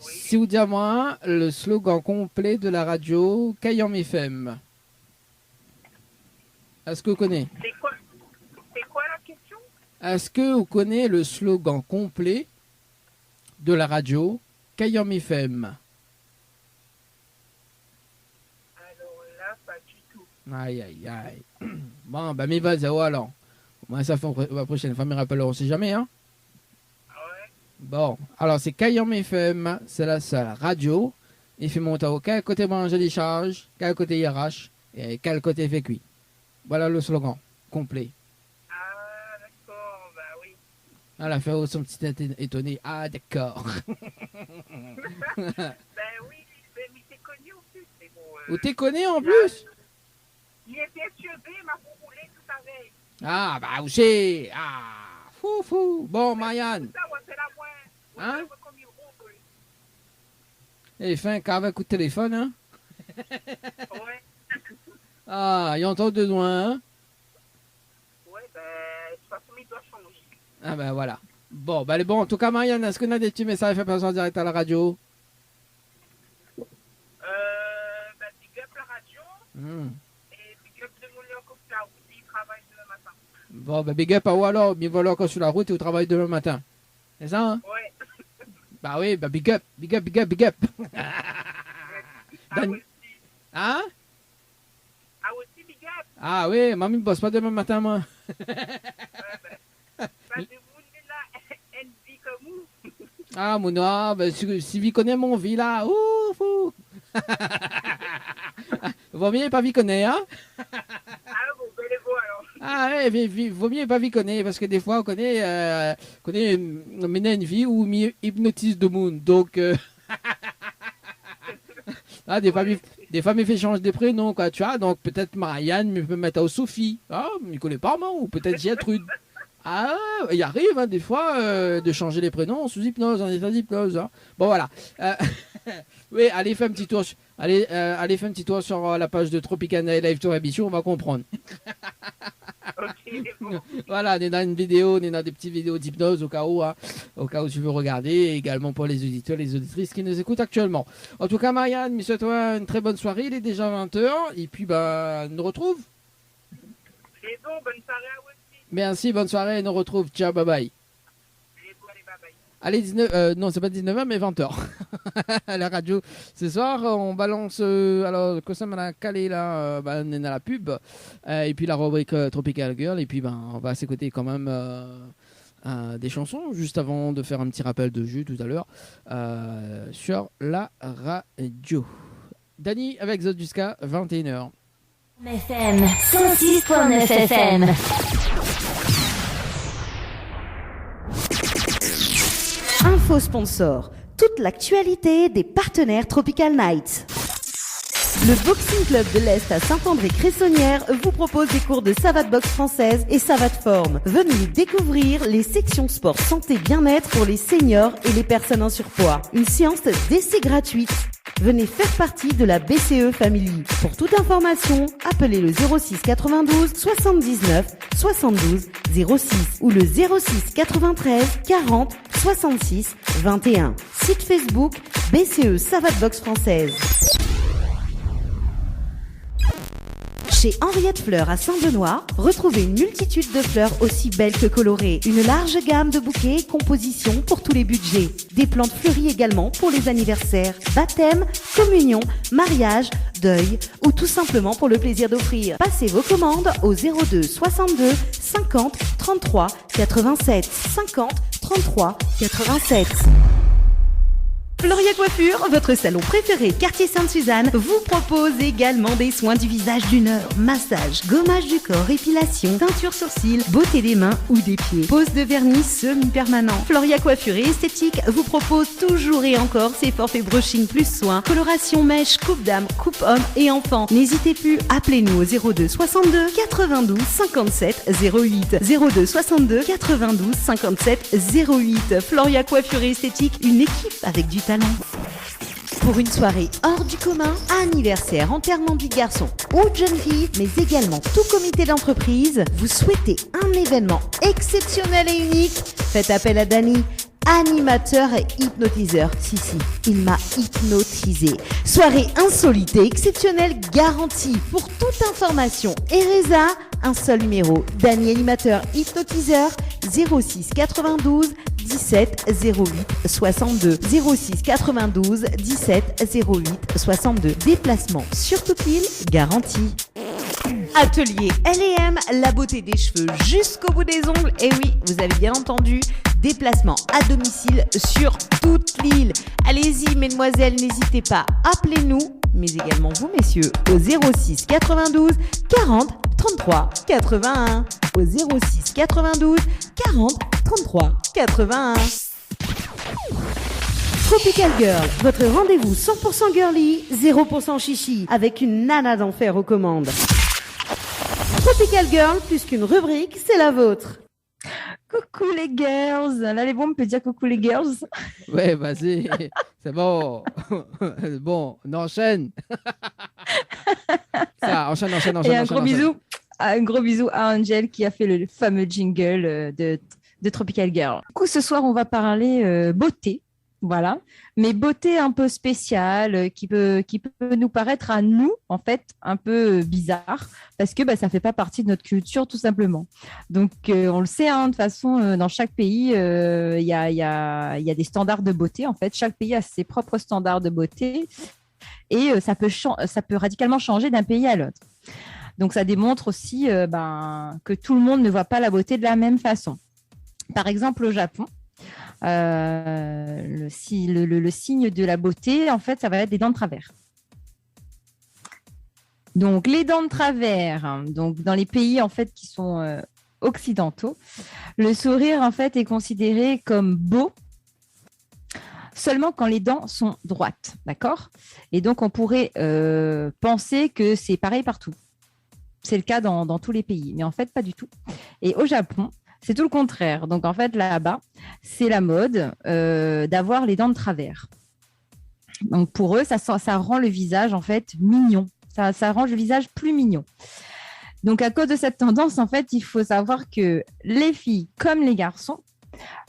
Oui. Si vous dites à moi le slogan complet de la radio Kayam FM. Est-ce que vous connaissez? C'est quoi la question? Est-ce que vous connaissez le slogan complet de la radio Kayam FM? Alors là, pas du tout. Aïe, aïe, aïe. Bon, ben, mais vas-y, alors. Moi, ça fait la prochaine fois, me rappelleront, on sait jamais, hein? Ouais. Bon, alors c'est Kayam FM, c'est la seule radio. Il fait monter au quel côté manger des charges, quel côté IRH et quel côté fait cuit. Voilà le slogan complet. Ah, d'accord, bah oui. Elle a fait son petit étonné. Ah, d'accord. Ben oui, mais t'es connu en plus, mais bon. Ou t'es connu en plus? Il est perturbé, il m'a pour rouler tout à l'heure. Ah, bah, où c'est? Ah, fou. Bon, Marianne. Ça, ouais, c'est la moins. Hein? Ouais, comme il roule. Et fin, qu'avec coup de téléphone, hein? Ouais. Ah, il entend de loin, hein? Ouais, ben, de toute façon, il doit changer. Ah, ben voilà. Bon, ben, en tout cas, Marianne, est-ce qu'on a des petits messages fait passer en direct à la radio? Ben, big up la radio. Hmm. Et big up de mon lien la route, il travaille demain matin. Bon, ben, big up à vous alors. Mais voilà encore sur la route et au travail demain matin. C'est ça, hein? Ouais. Bah oui, bah big up. Ah, Dan- aussi. Hein? Ah, aussi, big up. Ah oui, mamie ne bosse pas demain matin, moi. Parce que vous, là, une vie comme vous. Ah, mon noir, ben, si vous connaissez mon vie, là, ouf, ouf. Vaut mieux pas vous connaître, hein? Ah, bon, ben, les beaux, alors. Ah ouais, vaut mieux pas vous connaître, parce que des fois, on connaît une vie où on hypnotise le monde, donc... Ah, des fois, il fait changer des prénoms, quoi, tu vois. Donc, peut-être Marianne me peut mettre au Sophie. Ah, je ne connais pas, moi. Ou peut-être Gertrude. Ah, il arrive, hein, des fois, de changer les prénoms sous hypnose, en état d'hypnose. Hein. Bon, voilà. Oui, allez, fais un petit tour. Allez, fais un petit tour sur la page de Tropicana Live Tour Émission, on va comprendre. Ok, bon. Voilà, on est dans une vidéo, on est dans des petites vidéos d'hypnose au cas où tu veux regarder, et également pour les auditeurs, les auditrices qui nous écoutent actuellement. En tout cas, Marianne, je souhaite toi une très bonne soirée, il est déjà 20h, et puis on nous retrouve. Et bon, bonne soirée à vous aussi. Merci, bonne soirée, on nous retrouve, ciao, bye bye. Et bon, allez, bye bye. Allez, non, c'est pas 19h, mais 20h. À la radio, ce soir, on balance, alors, que ça m'a calé là, on est dans la pub, et puis la rubrique Tropical Girl, et puis on va s'écouter quand même des chansons, juste avant de faire un petit rappel de jeu tout à l'heure, sur la radio. Dany avec Zod jusqu'à 21h. FM 106.9 FM. Info sponsor. Toute l'actualité des partenaires Tropical Nights. Le Boxing Club de l'Est à Saint-André-Cressonnière vous propose des cours de savate boxe française et savate forme. Venez découvrir les sections sport santé bien-être pour les seniors et les personnes en surpoids. Une séance d'essai gratuite. Venez faire partie de la BCE Family. Pour toute information, appelez le 06 92 79 72 06 ou le 06 93 40 66 21. Site Facebook BCE Savate Boxe Française. Chez Henriette Fleurs à Saint-Benoît, retrouvez une multitude de fleurs aussi belles que colorées. Une large gamme de bouquets et compositions pour tous les budgets. Des plantes fleuries également pour les anniversaires, baptêmes, communions, mariages, deuil ou tout simplement pour le plaisir d'offrir. Passez vos commandes au 02 62 50 33 87 50 33 87. Floria Coiffure, votre salon préféré quartier Sainte-Suzanne, vous propose également des soins du visage d'une heure, massage, gommage du corps, épilation, teinture sourcils, beauté des mains ou des pieds, pose de vernis semi-permanent. Floria Coiffure et Esthétique vous propose toujours et encore ses forfaits brushing plus soins, coloration mèche, coupe dame, coupe homme et enfant. N'hésitez plus, appelez-nous au 02 62 92 57 08. 02 62 92 57 08. Floria Coiffure et Esthétique, une équipe avec du talent. Pour une soirée hors du commun, anniversaire, enterrement du garçon ou de jeune fille, mais également tout comité d'entreprise, vous souhaitez un événement exceptionnel et unique, faites appel à Dany, animateur et hypnotiseur. Si, il m'a hypnotisé. Soirée insolite et exceptionnelle garantie. Pour toute information et résa, un seul numéro. Dany, animateur, hypnotiseur, 06 92 17 08 62. 06 92 17 08 62. Déplacement sur toute l'île, garantie. Atelier L&M, la beauté des cheveux jusqu'au bout des ongles. Et oui, vous avez bien entendu, déplacement à domicile sur toute l'île. Allez-y, mesdemoiselles, n'hésitez pas, appelez-nous, mais également vous, messieurs, au 06 92 40 33 81. Au 06 92 40 33 81. Tropical Girl, votre rendez-vous 100% girly, 0% chichi, avec une nana d'enfer aux commandes. Tropical Girl, plus qu'une rubrique, c'est la vôtre. Coucou les girls. Là, les bons, on peut dire coucou les girls. Ouais, vas-y, c'est bon. Bon, on enchaîne. Ça, enchaîne. Et un gros bisou à Angel qui a fait le fameux jingle de Tropical Girl. Du coup, ce soir, on va parler beauté. Voilà, mais beauté un peu spéciale qui peut nous paraître à nous, en fait, un peu bizarre parce que ça ne fait pas partie de notre culture, tout simplement. Donc, on le sait, hein, de toute façon, dans chaque pays, il y a des standards de beauté. En fait, chaque pays a ses propres standards de beauté et ça peut radicalement changer d'un pays à l'autre. Donc, ça démontre aussi que tout le monde ne voit pas la beauté de la même façon. Par exemple, au Japon, le signe de la beauté, en fait, ça va être les dents de travers. Donc, les dents de travers, donc dans les pays en fait qui sont occidentaux, le sourire en fait est considéré comme beau seulement quand les dents sont droites, d'accord ? Et donc, on pourrait penser que c'est pareil partout. C'est le cas dans tous les pays, mais en fait, pas du tout. Et au Japon, c'est tout le contraire. Donc, en fait, là-bas, c'est la mode d'avoir les dents de travers. Donc, pour eux, ça rend le visage, en fait, mignon. Ça rend le visage plus mignon. Donc, à cause de cette tendance, en fait, il faut savoir que les filles, comme les garçons,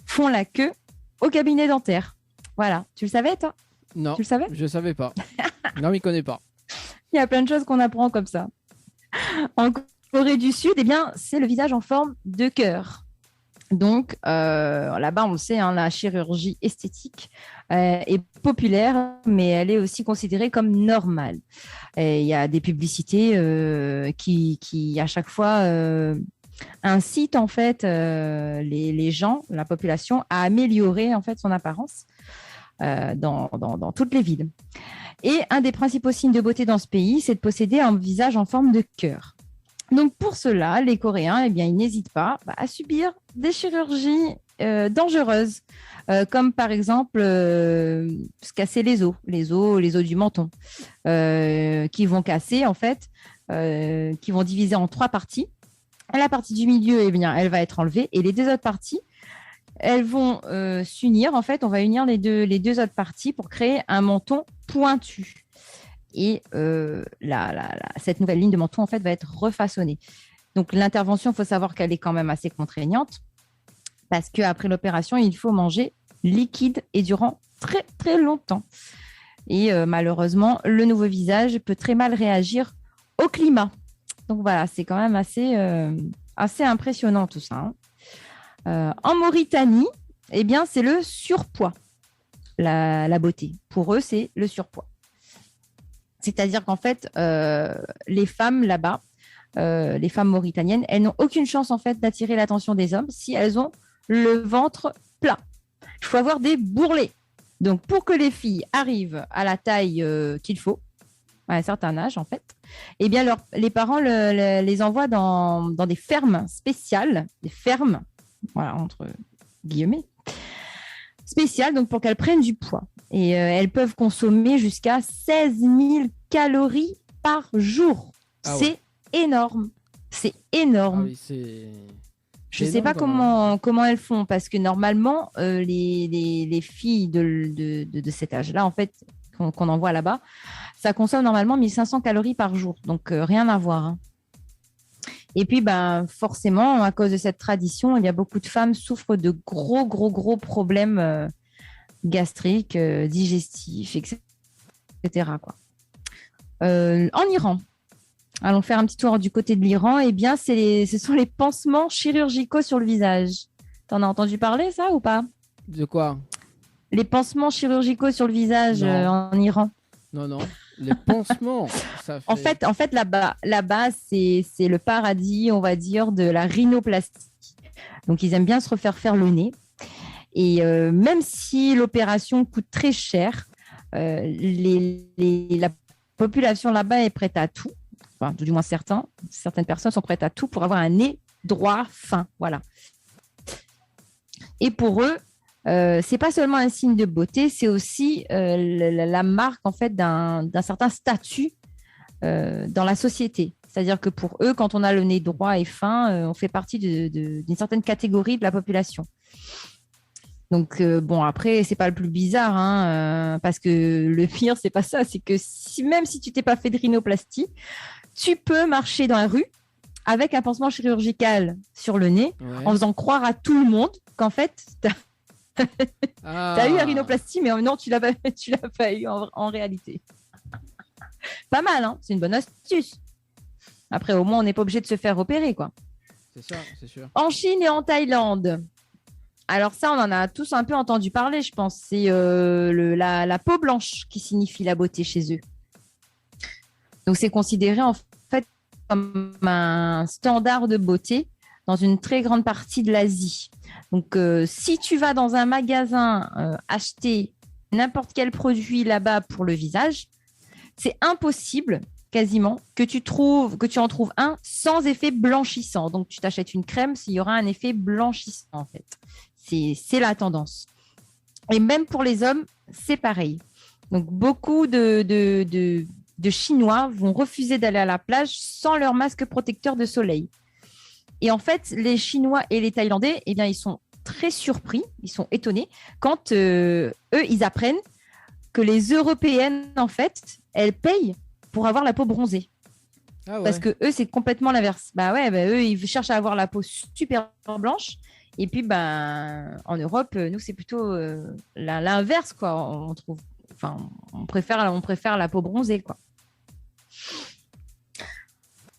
font la queue au cabinet dentaire. Voilà. Tu le savais, toi ? Non, tu le savais ? Je ne savais pas. Non, mais il ne connaît pas. Il y a plein de choses qu'on apprend comme ça. En Corée du Sud, c'est le visage en forme de cœur. Donc, là-bas, on le sait, hein, la chirurgie esthétique est populaire, mais elle est aussi considérée comme normale. Et il y a des publicités qui, à chaque fois, incitent en fait les gens, la population, à améliorer en fait son apparence dans toutes les villes. Et un des principaux signes de beauté dans ce pays, c'est de posséder un visage en forme de cœur. Donc, pour cela, les Coréens, ils n'hésitent pas à subir des chirurgies dangereuses, comme par exemple se casser les os du menton, qui vont casser en fait, qui vont diviser en 3 parties. La partie du milieu, eh bien, elle va être enlevée et les 2 autres parties, elles vont s'unir. En fait, on va unir les deux autres parties pour créer un menton pointu. Et cette nouvelle ligne de menton, en fait, va être refaçonnée. Donc, l'intervention, il faut savoir qu'elle est quand même assez contraignante parce qu'après l'opération, il faut manger liquide et durant très, très longtemps. Et malheureusement, le nouveau visage peut très mal réagir au climat. Donc, voilà, c'est quand même assez impressionnant tout ça. En Mauritanie, eh bien, c'est le surpoids, la beauté. Pour eux, c'est le surpoids. C'est-à-dire qu'en fait, les femmes là-bas, les femmes mauritaniennes, elles n'ont aucune chance en fait d'attirer l'attention des hommes si elles ont le ventre plat. Il faut avoir des bourrelets. Donc, pour que les filles arrivent à la taille qu'il faut, à un certain âge en fait, eh bien, les parents les envoient dans des fermes spéciales, des fermes, voilà, entre guillemets, spéciales, donc pour qu'elles prennent du poids. Et elles peuvent consommer jusqu'à 16 000 calories par jour. Ah c'est énorme. C'est énorme. Ah oui, je ne sais pas comment elles font, parce que normalement, les filles de cet âge-là, en fait, qu'on envoie là-bas, ça consomme normalement 1500 calories par jour. Donc, rien à voir. Hein. Et puis, forcément, à cause de cette tradition, il y a beaucoup de femmes qui souffrent de gros problèmes gastriques, digestifs, etc. quoi. En Iran, allons faire un petit tour du côté de l'Iran. Eh bien, ce sont les pansements chirurgicaux sur le visage. T'en as entendu parler, ça, ou pas? De quoi? Les pansements chirurgicaux sur le visage en Iran. Non. Les pansements, ça fait... En fait, là-bas, c'est le paradis, on va dire, de la rhinoplastie. Donc, ils aiment bien se refaire faire le nez. Et même si l'opération coûte très cher, la population là-bas est prête à tout. Enfin, du moins certaines personnes sont prêtes à tout pour avoir un nez droit, fin. Voilà. Et pour eux, c'est pas seulement un signe de beauté, c'est aussi la marque en fait d'un certain statut dans la société. C'est-à-dire que pour eux, quand on a le nez droit et fin, on fait partie d'une certaine catégorie de la population. Donc après, c'est pas le plus bizarre, hein, parce que le pire, c'est pas ça, c'est que même si tu t'es pas fait de rhinoplastie, tu peux marcher dans la rue avec un pansement chirurgical sur le nez, en faisant croire à tout le monde qu'en fait, t'as eu la rhinoplastie, mais non, tu l'as pas eu en réalité. Pas mal, hein, c'est une bonne astuce. Après, au moins, on n'est pas obligé de se faire opérer, quoi. C'est ça, c'est sûr. En Chine et en Thaïlande, alors ça, on en a tous un peu entendu parler, je pense. C'est la peau blanche qui signifie la beauté chez eux. Donc, c'est considéré en fait comme un standard de beauté dans une très grande partie de l'Asie. Donc, si tu vas dans un magasin acheter n'importe quel produit là-bas pour le visage, c'est impossible quasiment que tu en trouves un sans effet blanchissant. Donc, tu t'achètes une crème s'il y aura un effet blanchissant en fait. C'est la tendance. Et même pour les hommes, c'est pareil. Donc, beaucoup de Chinois vont refuser d'aller à la plage sans leur masque protecteur de soleil. Et en fait, les Chinois et les Thaïlandais, eh bien, ils sont très surpris, ils sont étonnés quand eux, ils apprennent que les Européennes, en fait, elles payent pour avoir la peau bronzée. Ah ouais. Parce que eux, c'est complètement l'inverse. Eux, ils cherchent à avoir la peau super blanche. Et puis, en Europe, nous, c'est plutôt l'inverse, quoi. On trouve. Enfin, on préfère la peau bronzée, quoi.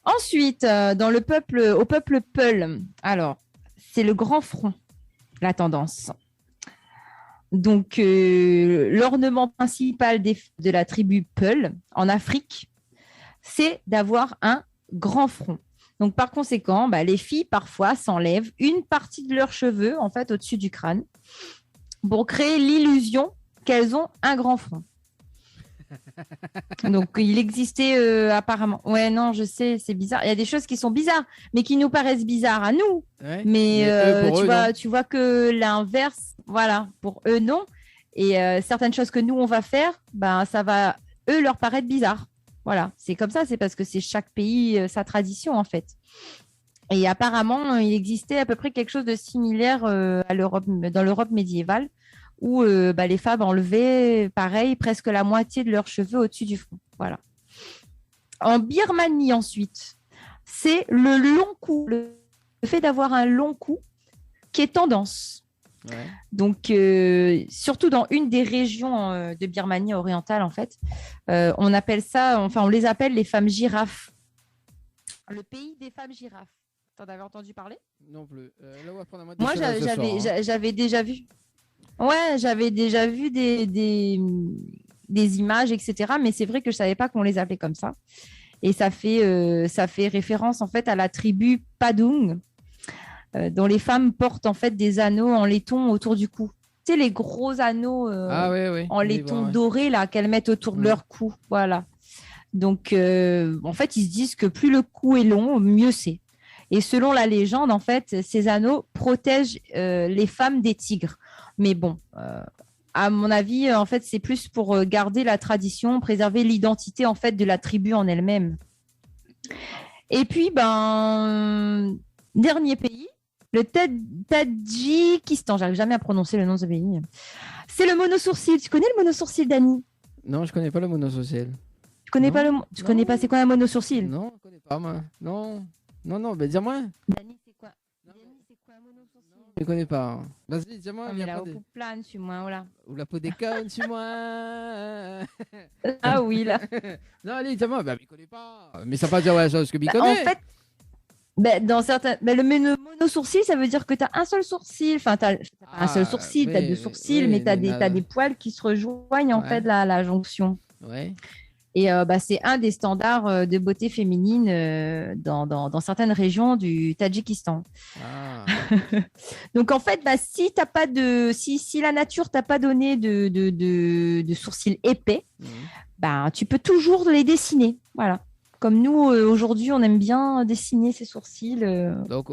Ensuite, au peuple Peul, alors, c'est le grand front, la tendance. Donc, l'ornement principal de la tribu Peul en Afrique, c'est d'avoir un grand front. Donc, par conséquent, les filles, parfois, s'enlèvent une partie de leurs cheveux, en fait, au-dessus du crâne, pour créer l'illusion qu'elles ont un grand front. Donc, il existait apparemment. Ouais, non, je sais, c'est bizarre. Il y a des choses qui sont bizarres, mais qui nous paraissent bizarres à nous. Ouais. Mais pour eux, non. tu vois que l'inverse, voilà, pour eux, non. Et certaines choses que nous, on va faire, ben, ça va, eux, leur paraître bizarre. Voilà, c'est comme ça, c'est parce que c'est chaque pays, sa tradition, en fait. Et apparemment, il existait à peu près quelque chose de similaire dans l'Europe médiévale, où les femmes enlevaient, pareil, presque la moitié de leurs cheveux au-dessus du front. Voilà. En Birmanie, ensuite, c'est le long cou, le fait d'avoir un long cou qui est tendance. Ouais. Donc, surtout dans une des régions de Birmanie orientale, en fait, on appelle ça, enfin, on les appelle les femmes girafes. Le pays des femmes girafes. T'en avais entendu parler? Non plus. Là, on va prendre Moi, j'avais déjà vu. Ouais, j'avais déjà vu des images, etc. Mais c'est vrai que je savais pas qu'on les appelait comme ça. Et ça fait référence en fait à la tribu Padung, dont les femmes portent en fait des anneaux en laiton autour du cou. Tu sais, les gros anneaux en laiton doré là qu'elles mettent autour de leur cou. Voilà. Donc, en fait, ils se disent que plus le cou est long, mieux c'est. Et selon la légende, en fait, ces anneaux protègent les femmes des tigres. Mais bon, à mon avis, en fait, c'est plus pour garder la tradition, préserver l'identité en fait de la tribu en elle-même. Et puis, dernier pays, le Tadjikistan. J'arrive jamais à prononcer le nom de ce pays. C'est le monosourcil. Tu connais le monosourcil, Dani? Non, je connais pas le monosocial. Tu connais pas Tu connais pas c'est quoi un monosourcil? Non, je connais pas moi. Non, ben dis-moi. Dani, c'est quoi? Dani, c'est quoi un monosourcil? Je connais pas. Vas-y, dis-moi. Mais la peau plane sur moi, voilà. Ou la peau des connes sur moi. Ah oui, là. Non, allez, dis-moi. Ben, je connais pas. Mais ça veut pas dire la chose que je connais. En fait, dans certains, le monosourcil, ça veut dire que tu as un seul sourcil. Enfin, tu n'as pas un seul sourcil, tu as deux sourcils, mais tu as des poils qui se rejoignent, en fait, la jonction. Ouais. Et c'est un des standards de beauté féminine dans certaines régions du Tadjikistan. Ah. Donc, en fait, si la nature t'a pas donné de sourcils épais, tu peux toujours les dessiner. Voilà. Comme nous, aujourd'hui, on aime bien dessiner ses sourcils. Donc,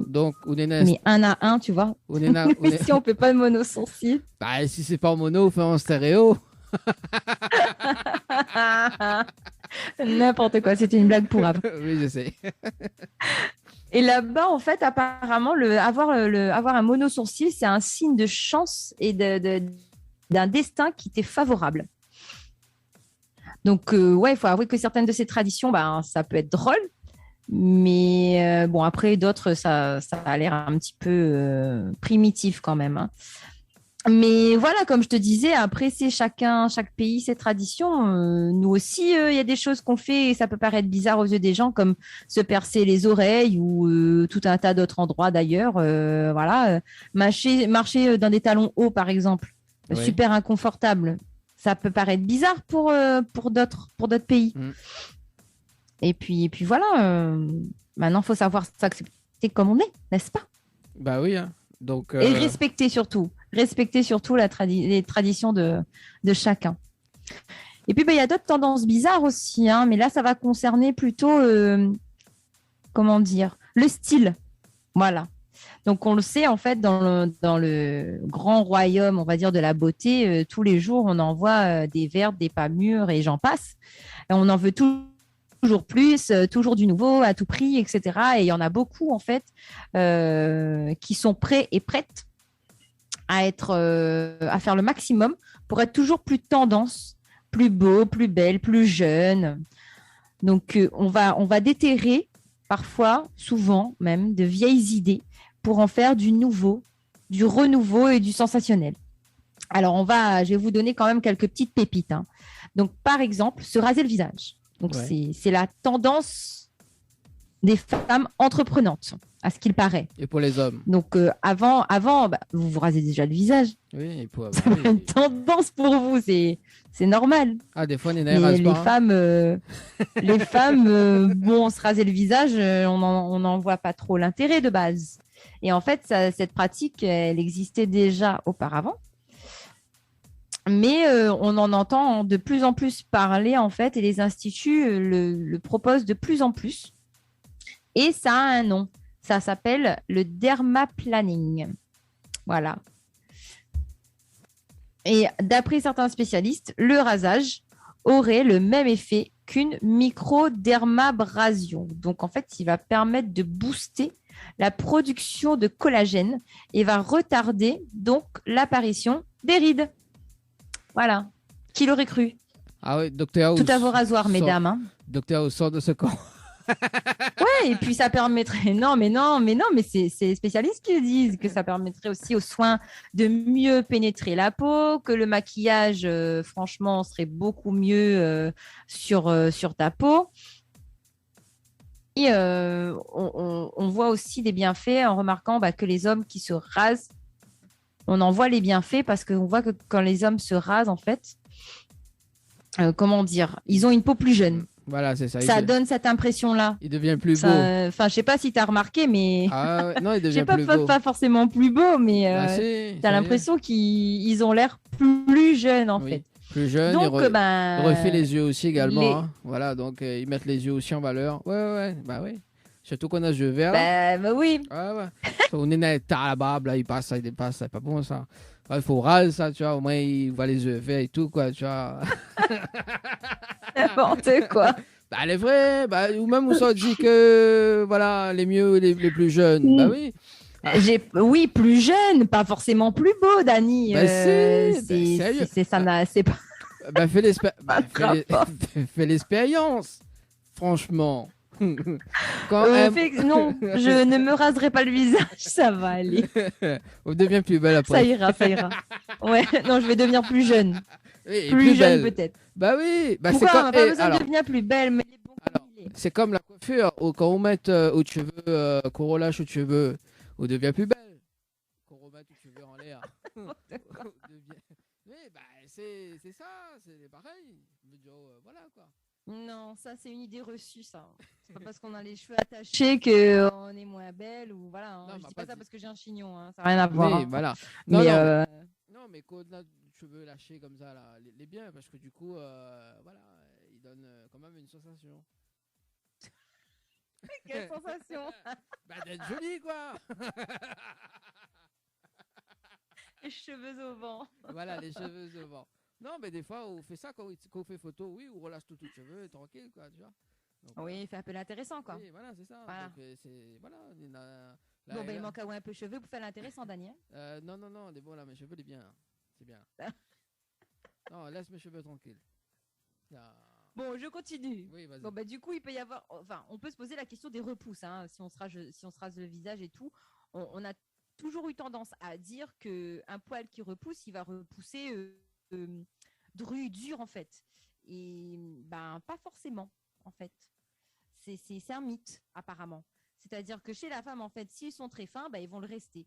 mais un à un, tu vois. Mais si on peut pas de mono-sourcils. Si c'est pas en mono, on fait en stéréo. N'importe quoi, c'était une blague pourrave. Oui, je sais. Et là-bas, en fait, apparemment, avoir un mono-sourcil, c'est un signe de chance et d'un destin qui t'est favorable. Donc, il faut avouer que certaines de ces traditions, ça peut être drôle. Mais après, d'autres, ça a l'air un petit peu primitif quand même. Hein. Mais voilà, comme je te disais, après, c'est chaque pays, ses traditions. Nous aussi, il y a des choses qu'on fait et ça peut paraître bizarre aux yeux des gens, comme se percer les oreilles ou tout un tas d'autres endroits d'ailleurs. Marcher dans des talons hauts, par exemple, super inconfortable. Ça peut paraître bizarre pour d'autres pays. Et puis voilà, maintenant, il faut savoir s'accepter comme on est, n'est-ce pas? Bah oui. Hein. Donc, et respecter surtout les traditions de chacun. Et puis, il y a d'autres tendances bizarres aussi, hein, mais là, ça va concerner plutôt, le style. Voilà. Donc, on le sait, en fait, dans le grand royaume, on va dire, de la beauté, tous les jours, on en voit des vertes, des pas mûres et j'en passe. Et on en veut toujours plus, toujours du nouveau, à tout prix, etc. Et il y en a beaucoup, en fait, qui sont prêts et prêtes à faire le maximum pour être toujours plus tendance, plus beau, plus belle, plus jeune. Donc, on va déterrer parfois, souvent même, de vieilles idées pour en faire du nouveau, du renouveau et du sensationnel. Alors, je vais vous donner quand même quelques petites pépites. Hein. Donc, par exemple, se raser le visage. Donc, c'est la tendance des femmes entreprenantes, à ce qu'il paraît. Et pour les hommes. Donc, avant vous vous rasez déjà le visage. Oui, et pour c'est une tendance pour vous, c'est normal. Ah, des fois, les femmes, se raser le visage, on n'en voit pas trop l'intérêt de base. Et en fait, cette pratique, elle existait déjà auparavant. Mais on en entend de plus en plus parler, en fait, et les instituts le proposent de plus en plus. Et ça a un nom. Ça s'appelle le dermaplaning. Voilà. Et d'après certains spécialistes, le rasage aurait le même effet qu'une microdermabrasion. Donc, en fait, il va permettre de booster la production de collagène et va retarder donc l'apparition des rides. Voilà. Qui l'aurait cru? Ah oui, Docteur House. Tout à vos rasoirs, mesdames. Hein. Docteur House sort de ce corps. Ouais, et puis ça permettrait. Non, mais c'est les spécialistes qui le disent que ça permettrait aussi aux soins de mieux pénétrer la peau, que le maquillage, franchement, serait beaucoup mieux sur ta peau. Et on voit aussi des bienfaits en remarquant que les hommes qui se rasent, on en voit les bienfaits parce qu'on voit que quand les hommes se rasent, en fait, comment dire, ils ont une peau plus jeune. Voilà, c'est ça. Ça donne cette impression-là. Il devient plus beau. Enfin, je sais pas si tu as remarqué, mais non, il devient plus beau. Pas forcément plus beau, mais tu as l'impression qu'ils ont l'air plus jeunes, en fait. Plus jeune, donc, il refait les yeux aussi également. Hein. Voilà, donc ils mettent les yeux aussi en valeur. Ouais, bah oui. Surtout qu'on a les yeux verts. Bah oui. Ouais. On est tard la barbe, là, il passe, ça, il dépasse, c'est pas bon ça. Il faut raser ça, tu vois, au moins il voit les yeux verts et tout, quoi, tu vois. N'importe quoi. Bah, les vrais, ou même où ça dit que, voilà, les mieux, les plus jeunes. Bah oui. Oui, plus jeune, pas forcément plus beau, Dani. C'est pas. Fais l'expérience, franchement. Non, je ne me raserai pas le visage, ça va aller. On devient plus belle après. Ça ira. Ouais, non, je vais devenir plus jeune. Oui, plus jeune peut-être. Bah oui. Pourquoi on n'a pas besoin de devenir plus belle, mais c'est comme la coiffure. Quand on met aux cheveux, qu'on relâche aux cheveux, on devient plus belle. Qu'on remette aux cheveux en l'air. Oui, c'est ça, c'est pareil. Voilà quoi. Non, ça c'est une idée reçue, ça. C'est pas parce qu'on a les cheveux attachés qu'on est moins belle ou voilà. Hein. Je dis pas ça parce que j'ai un chignon, hein. Ça n'a rien à voir. Oui, voilà. Non, mais quand on a les cheveux lâchés comme ça, là, les bien, parce que du coup, voilà, ils donnent quand même une sensation. Quelle sensation? D'être jolie, quoi. Les cheveux au vent. Voilà, les cheveux au vent. Non, mais des fois, on fait ça quand on fait photo, oui, on relâche tous les cheveux, tranquille, quoi, tu vois. Donc, oui, il fait un peu l'intéressant, quoi. Oui, voilà, c'est ça. Voilà. Donc, Bon, il manque à un peu de cheveux pour faire l'intéressant, Daniel. Non, on est bon là, mes cheveux, c'est bien. C'est bien. Non, laisse mes cheveux tranquilles. Bon, je continue. Oui, vas-y. Bon, du coup, il peut y avoir. Enfin, on peut se poser la question des repousses, hein, si on se rase le visage et tout. On a toujours eu tendance à dire qu'un poil qui repousse, il va repousser dur en fait. Et pas forcément en fait. C'est un mythe apparemment. C'est-à-dire que chez la femme en fait, s'ils sont très fins, ils vont le rester.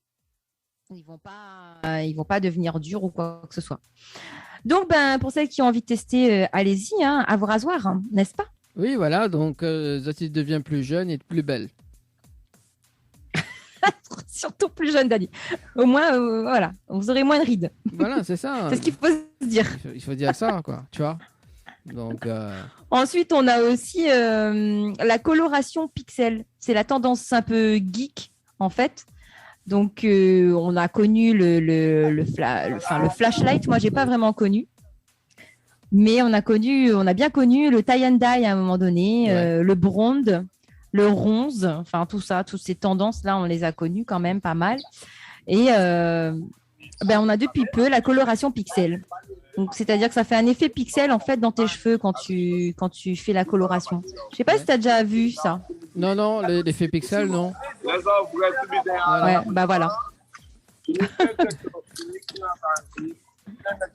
Ils vont pas devenir durs ou quoi que ce soit. Donc pour celles qui ont envie de tester, allez-y, hein, à vos rasoirs, hein, n'est-ce pas? Oui, voilà. Donc Zotis devient plus jeune et plus belle. Surtout plus jeune, Dani. Au moins, voilà, vous aurez moins de rides. Voilà, c'est ça. C'est ce qu'il faut se dire. Il faut dire ça, quoi. Tu vois. Donc. Ensuite, on a aussi la coloration pixel. C'est la tendance un peu geek, en fait. Donc, on a connu le flashlight. Moi, j'ai pas vraiment connu. Mais on a bien connu le tie and dye à un moment donné, ouais. Le blonde. Le ronze, enfin tout ça, toutes ces tendances-là, on les a connues quand même pas mal. Et on a depuis peu la coloration pixel. Donc, c'est-à-dire que ça fait un effet pixel en fait dans tes cheveux quand tu fais la coloration. Je sais pas si tu as déjà vu ça. Non, l'effet pixel, non. Ouais, voilà.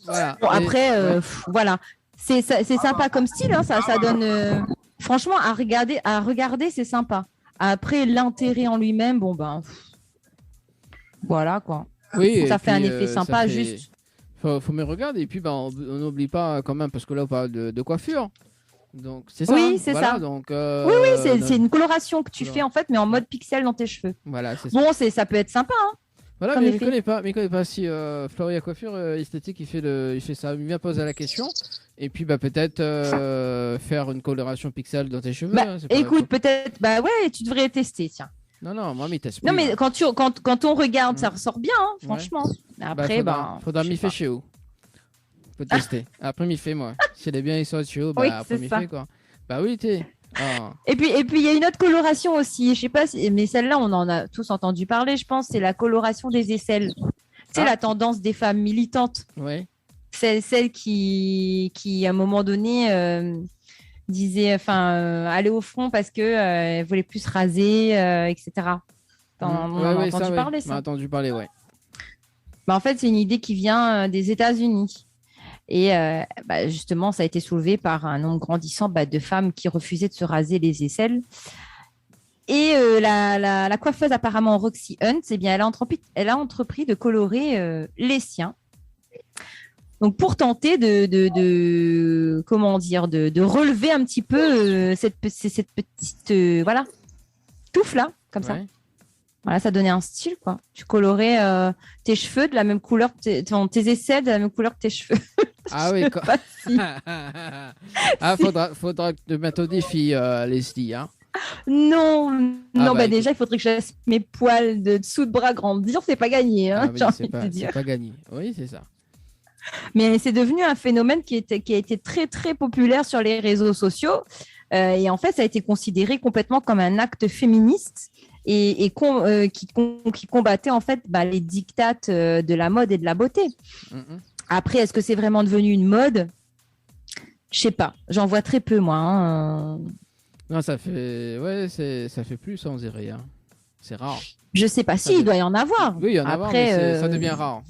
Voilà. Bon, après, voilà. C'est sympa comme style, hein, ça donne... Franchement, à regarder, c'est sympa. Après, l'intérêt en lui-même, voilà quoi. Oui, ça fait un effet sympa, juste. Faut me regarder. Et puis, on n'oublie pas quand même, parce que là, on parle de coiffure. Donc, c'est ça. Oui, c'est ça. Donc, oui, c'est une coloration que tu fais en fait, mais en mode pixel dans tes cheveux. Voilà, c'est ça. Bon, ça peut être sympa. Hein. Voilà, Comme mais effet. il ne connaît pas si Floria Coiffure Esthétique il fait ça. Il vient poser la question et puis peut-être faire une coloration pixel dans tes cheveux. Bah, hein, c'est pas- écoute, peut-être, bah ouais, tu devrais tester, tiens. Non, moi, mais teste Non, plus, mais hein. quand on regarde, ça Mm. ressort bien, hein, Ouais. franchement. Après, faudra je m'y sais faire pas. chez vous. Faut tester. Après, m'y fait, moi. Si elle est bien, il sort chez vous, Oui, après, c'est m'y ça. fait, quoi. Bah oui, t'es. Ah. Et puis, il y a une autre coloration aussi. Je sais pas, mais celle-là, on en a tous entendu parler, je pense. C'est la coloration des aisselles. C'est Ah. la tendance des femmes militantes. Ouais. C'est celle qui, à un moment donné, disait, aller au front parce que elle voulait plus se raser, etc. On en a entendu parler, On a ça. entendu parler, ouais. Bah, en fait, c'est une idée qui vient des États-Unis. Et justement, ça a été soulevé par un nombre grandissant de femmes qui refusaient de se raser les aisselles. Et la coiffeuse, apparemment Roxy Hunt, eh bien, elle a entrepris de colorer les siens. Donc, pour tenter comment dire, de relever un petit peu cette petite touffe-là, comme ça. Ouais. Voilà, ça donnait un style, quoi. Tu colorais tes cheveux de la même couleur, tes aisselles de la même couleur que tes cheveux. Ah oui, quoi. Pas si. Ah, faudra te mettre au défi, Leslie, hein. Non, Ah bah, déjà, il faudrait que je laisse mes poils de dessous de bras grandir, c'est pas gagné, hein, Ah oui, j'ai c'est envie de te pas, dire. c'est pas gagné. Oui, c'est ça. Mais c'est devenu un phénomène qui a été très, très populaire sur les réseaux sociaux. Et en fait, ça a été considéré complètement comme un acte féministe qui combattait en fait les dictates de la mode et de la beauté. Mhm. Après, est-ce que c'est vraiment devenu une mode? Je sais pas. J'en vois très peu, moi. Hein. Non, ça fait plus, on dirait. Hein. C'est rare. Je sais pas. Si, il doit y en avoir. Oui, il y en a marre, Après, mais ça devient rare.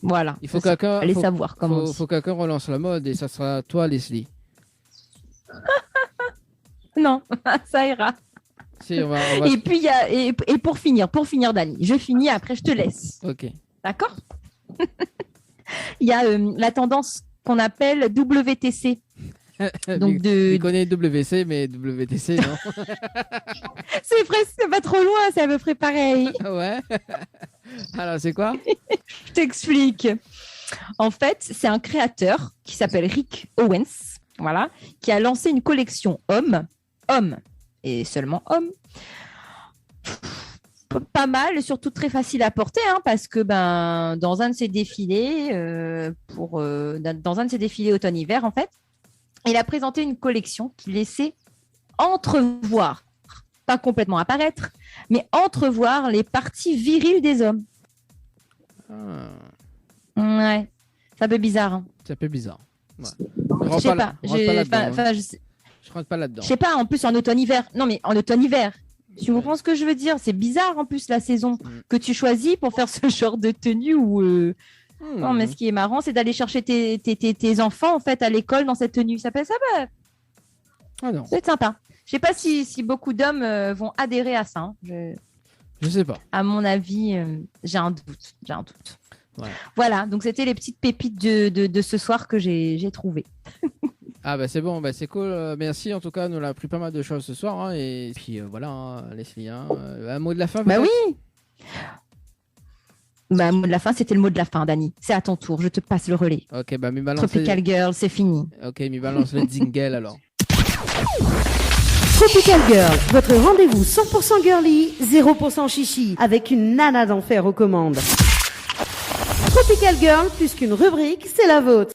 Voilà. Il faut c'est ça. quelqu'un. Allez faut- savoir comment. on dit. faut quelqu'un relance la mode et ça sera toi, Leslie. Non, ça ira. Si, on va... Et puis, et pour finir, Dani, je finis, après je te laisse. Ok. D'accord? Il y a la tendance qu'on appelle WTC. Donc Il connaît WC, mais WTC, non? C'est presque pas trop loin, c'est à peu près pareil. Ouais. Alors, c'est quoi? Je t'explique. En fait, c'est un créateur qui s'appelle Rick Owens, voilà, qui a lancé une collection homme et seulement homme. Pas mal et surtout très facile à porter, hein, parce que dans un de ses défilés, dans un de ses défilés automne-hiver, en fait, il a présenté une collection qui laissait entrevoir, pas complètement apparaître, mais entrevoir les parties viriles des hommes. Ah, Ouais, c'est un peu bizarre. Hein. c'est un peu bizarre. Ouais. Je sais pas. là-dedans. Je Je rentre pas là-dedans. sais pas, en plus en automne-hiver. Non, mais en automne-hiver. Tu comprends ce que je veux dire? C'est bizarre en plus la saison que tu choisis pour faire ce genre de tenue où. Non, mais ce qui est marrant, c'est d'aller chercher tes enfants en fait à l'école dans cette tenue. Ça peut Ah non, être sympa. Je sais pas si beaucoup d'hommes vont adhérer à ça. Hein. je sais pas. À mon avis, j'ai un doute. Ouais. Voilà, donc c'était les petites pépites de ce soir que j'ai trouvées. Ah bah c'est bon, bah c'est cool. Merci en tout cas, nous on a appris pas mal de choses ce soir. Hein, et puis voilà, hein, Leslie, hein, un mot de la fin Bah peut-être. oui. Bah, mot de la fin, c'était le mot de la fin, Dani. C'est à ton tour, je te passe le relais. Ok, bah mi balance. Tropical Girl, c'est fini. Ok, mi balance le jingle alors. Tropical Girl, votre rendez-vous 100% girly, 0% chichi, avec une nana d'enfer aux commandes. Tropical Girl, plus qu'une rubrique, c'est la vôtre.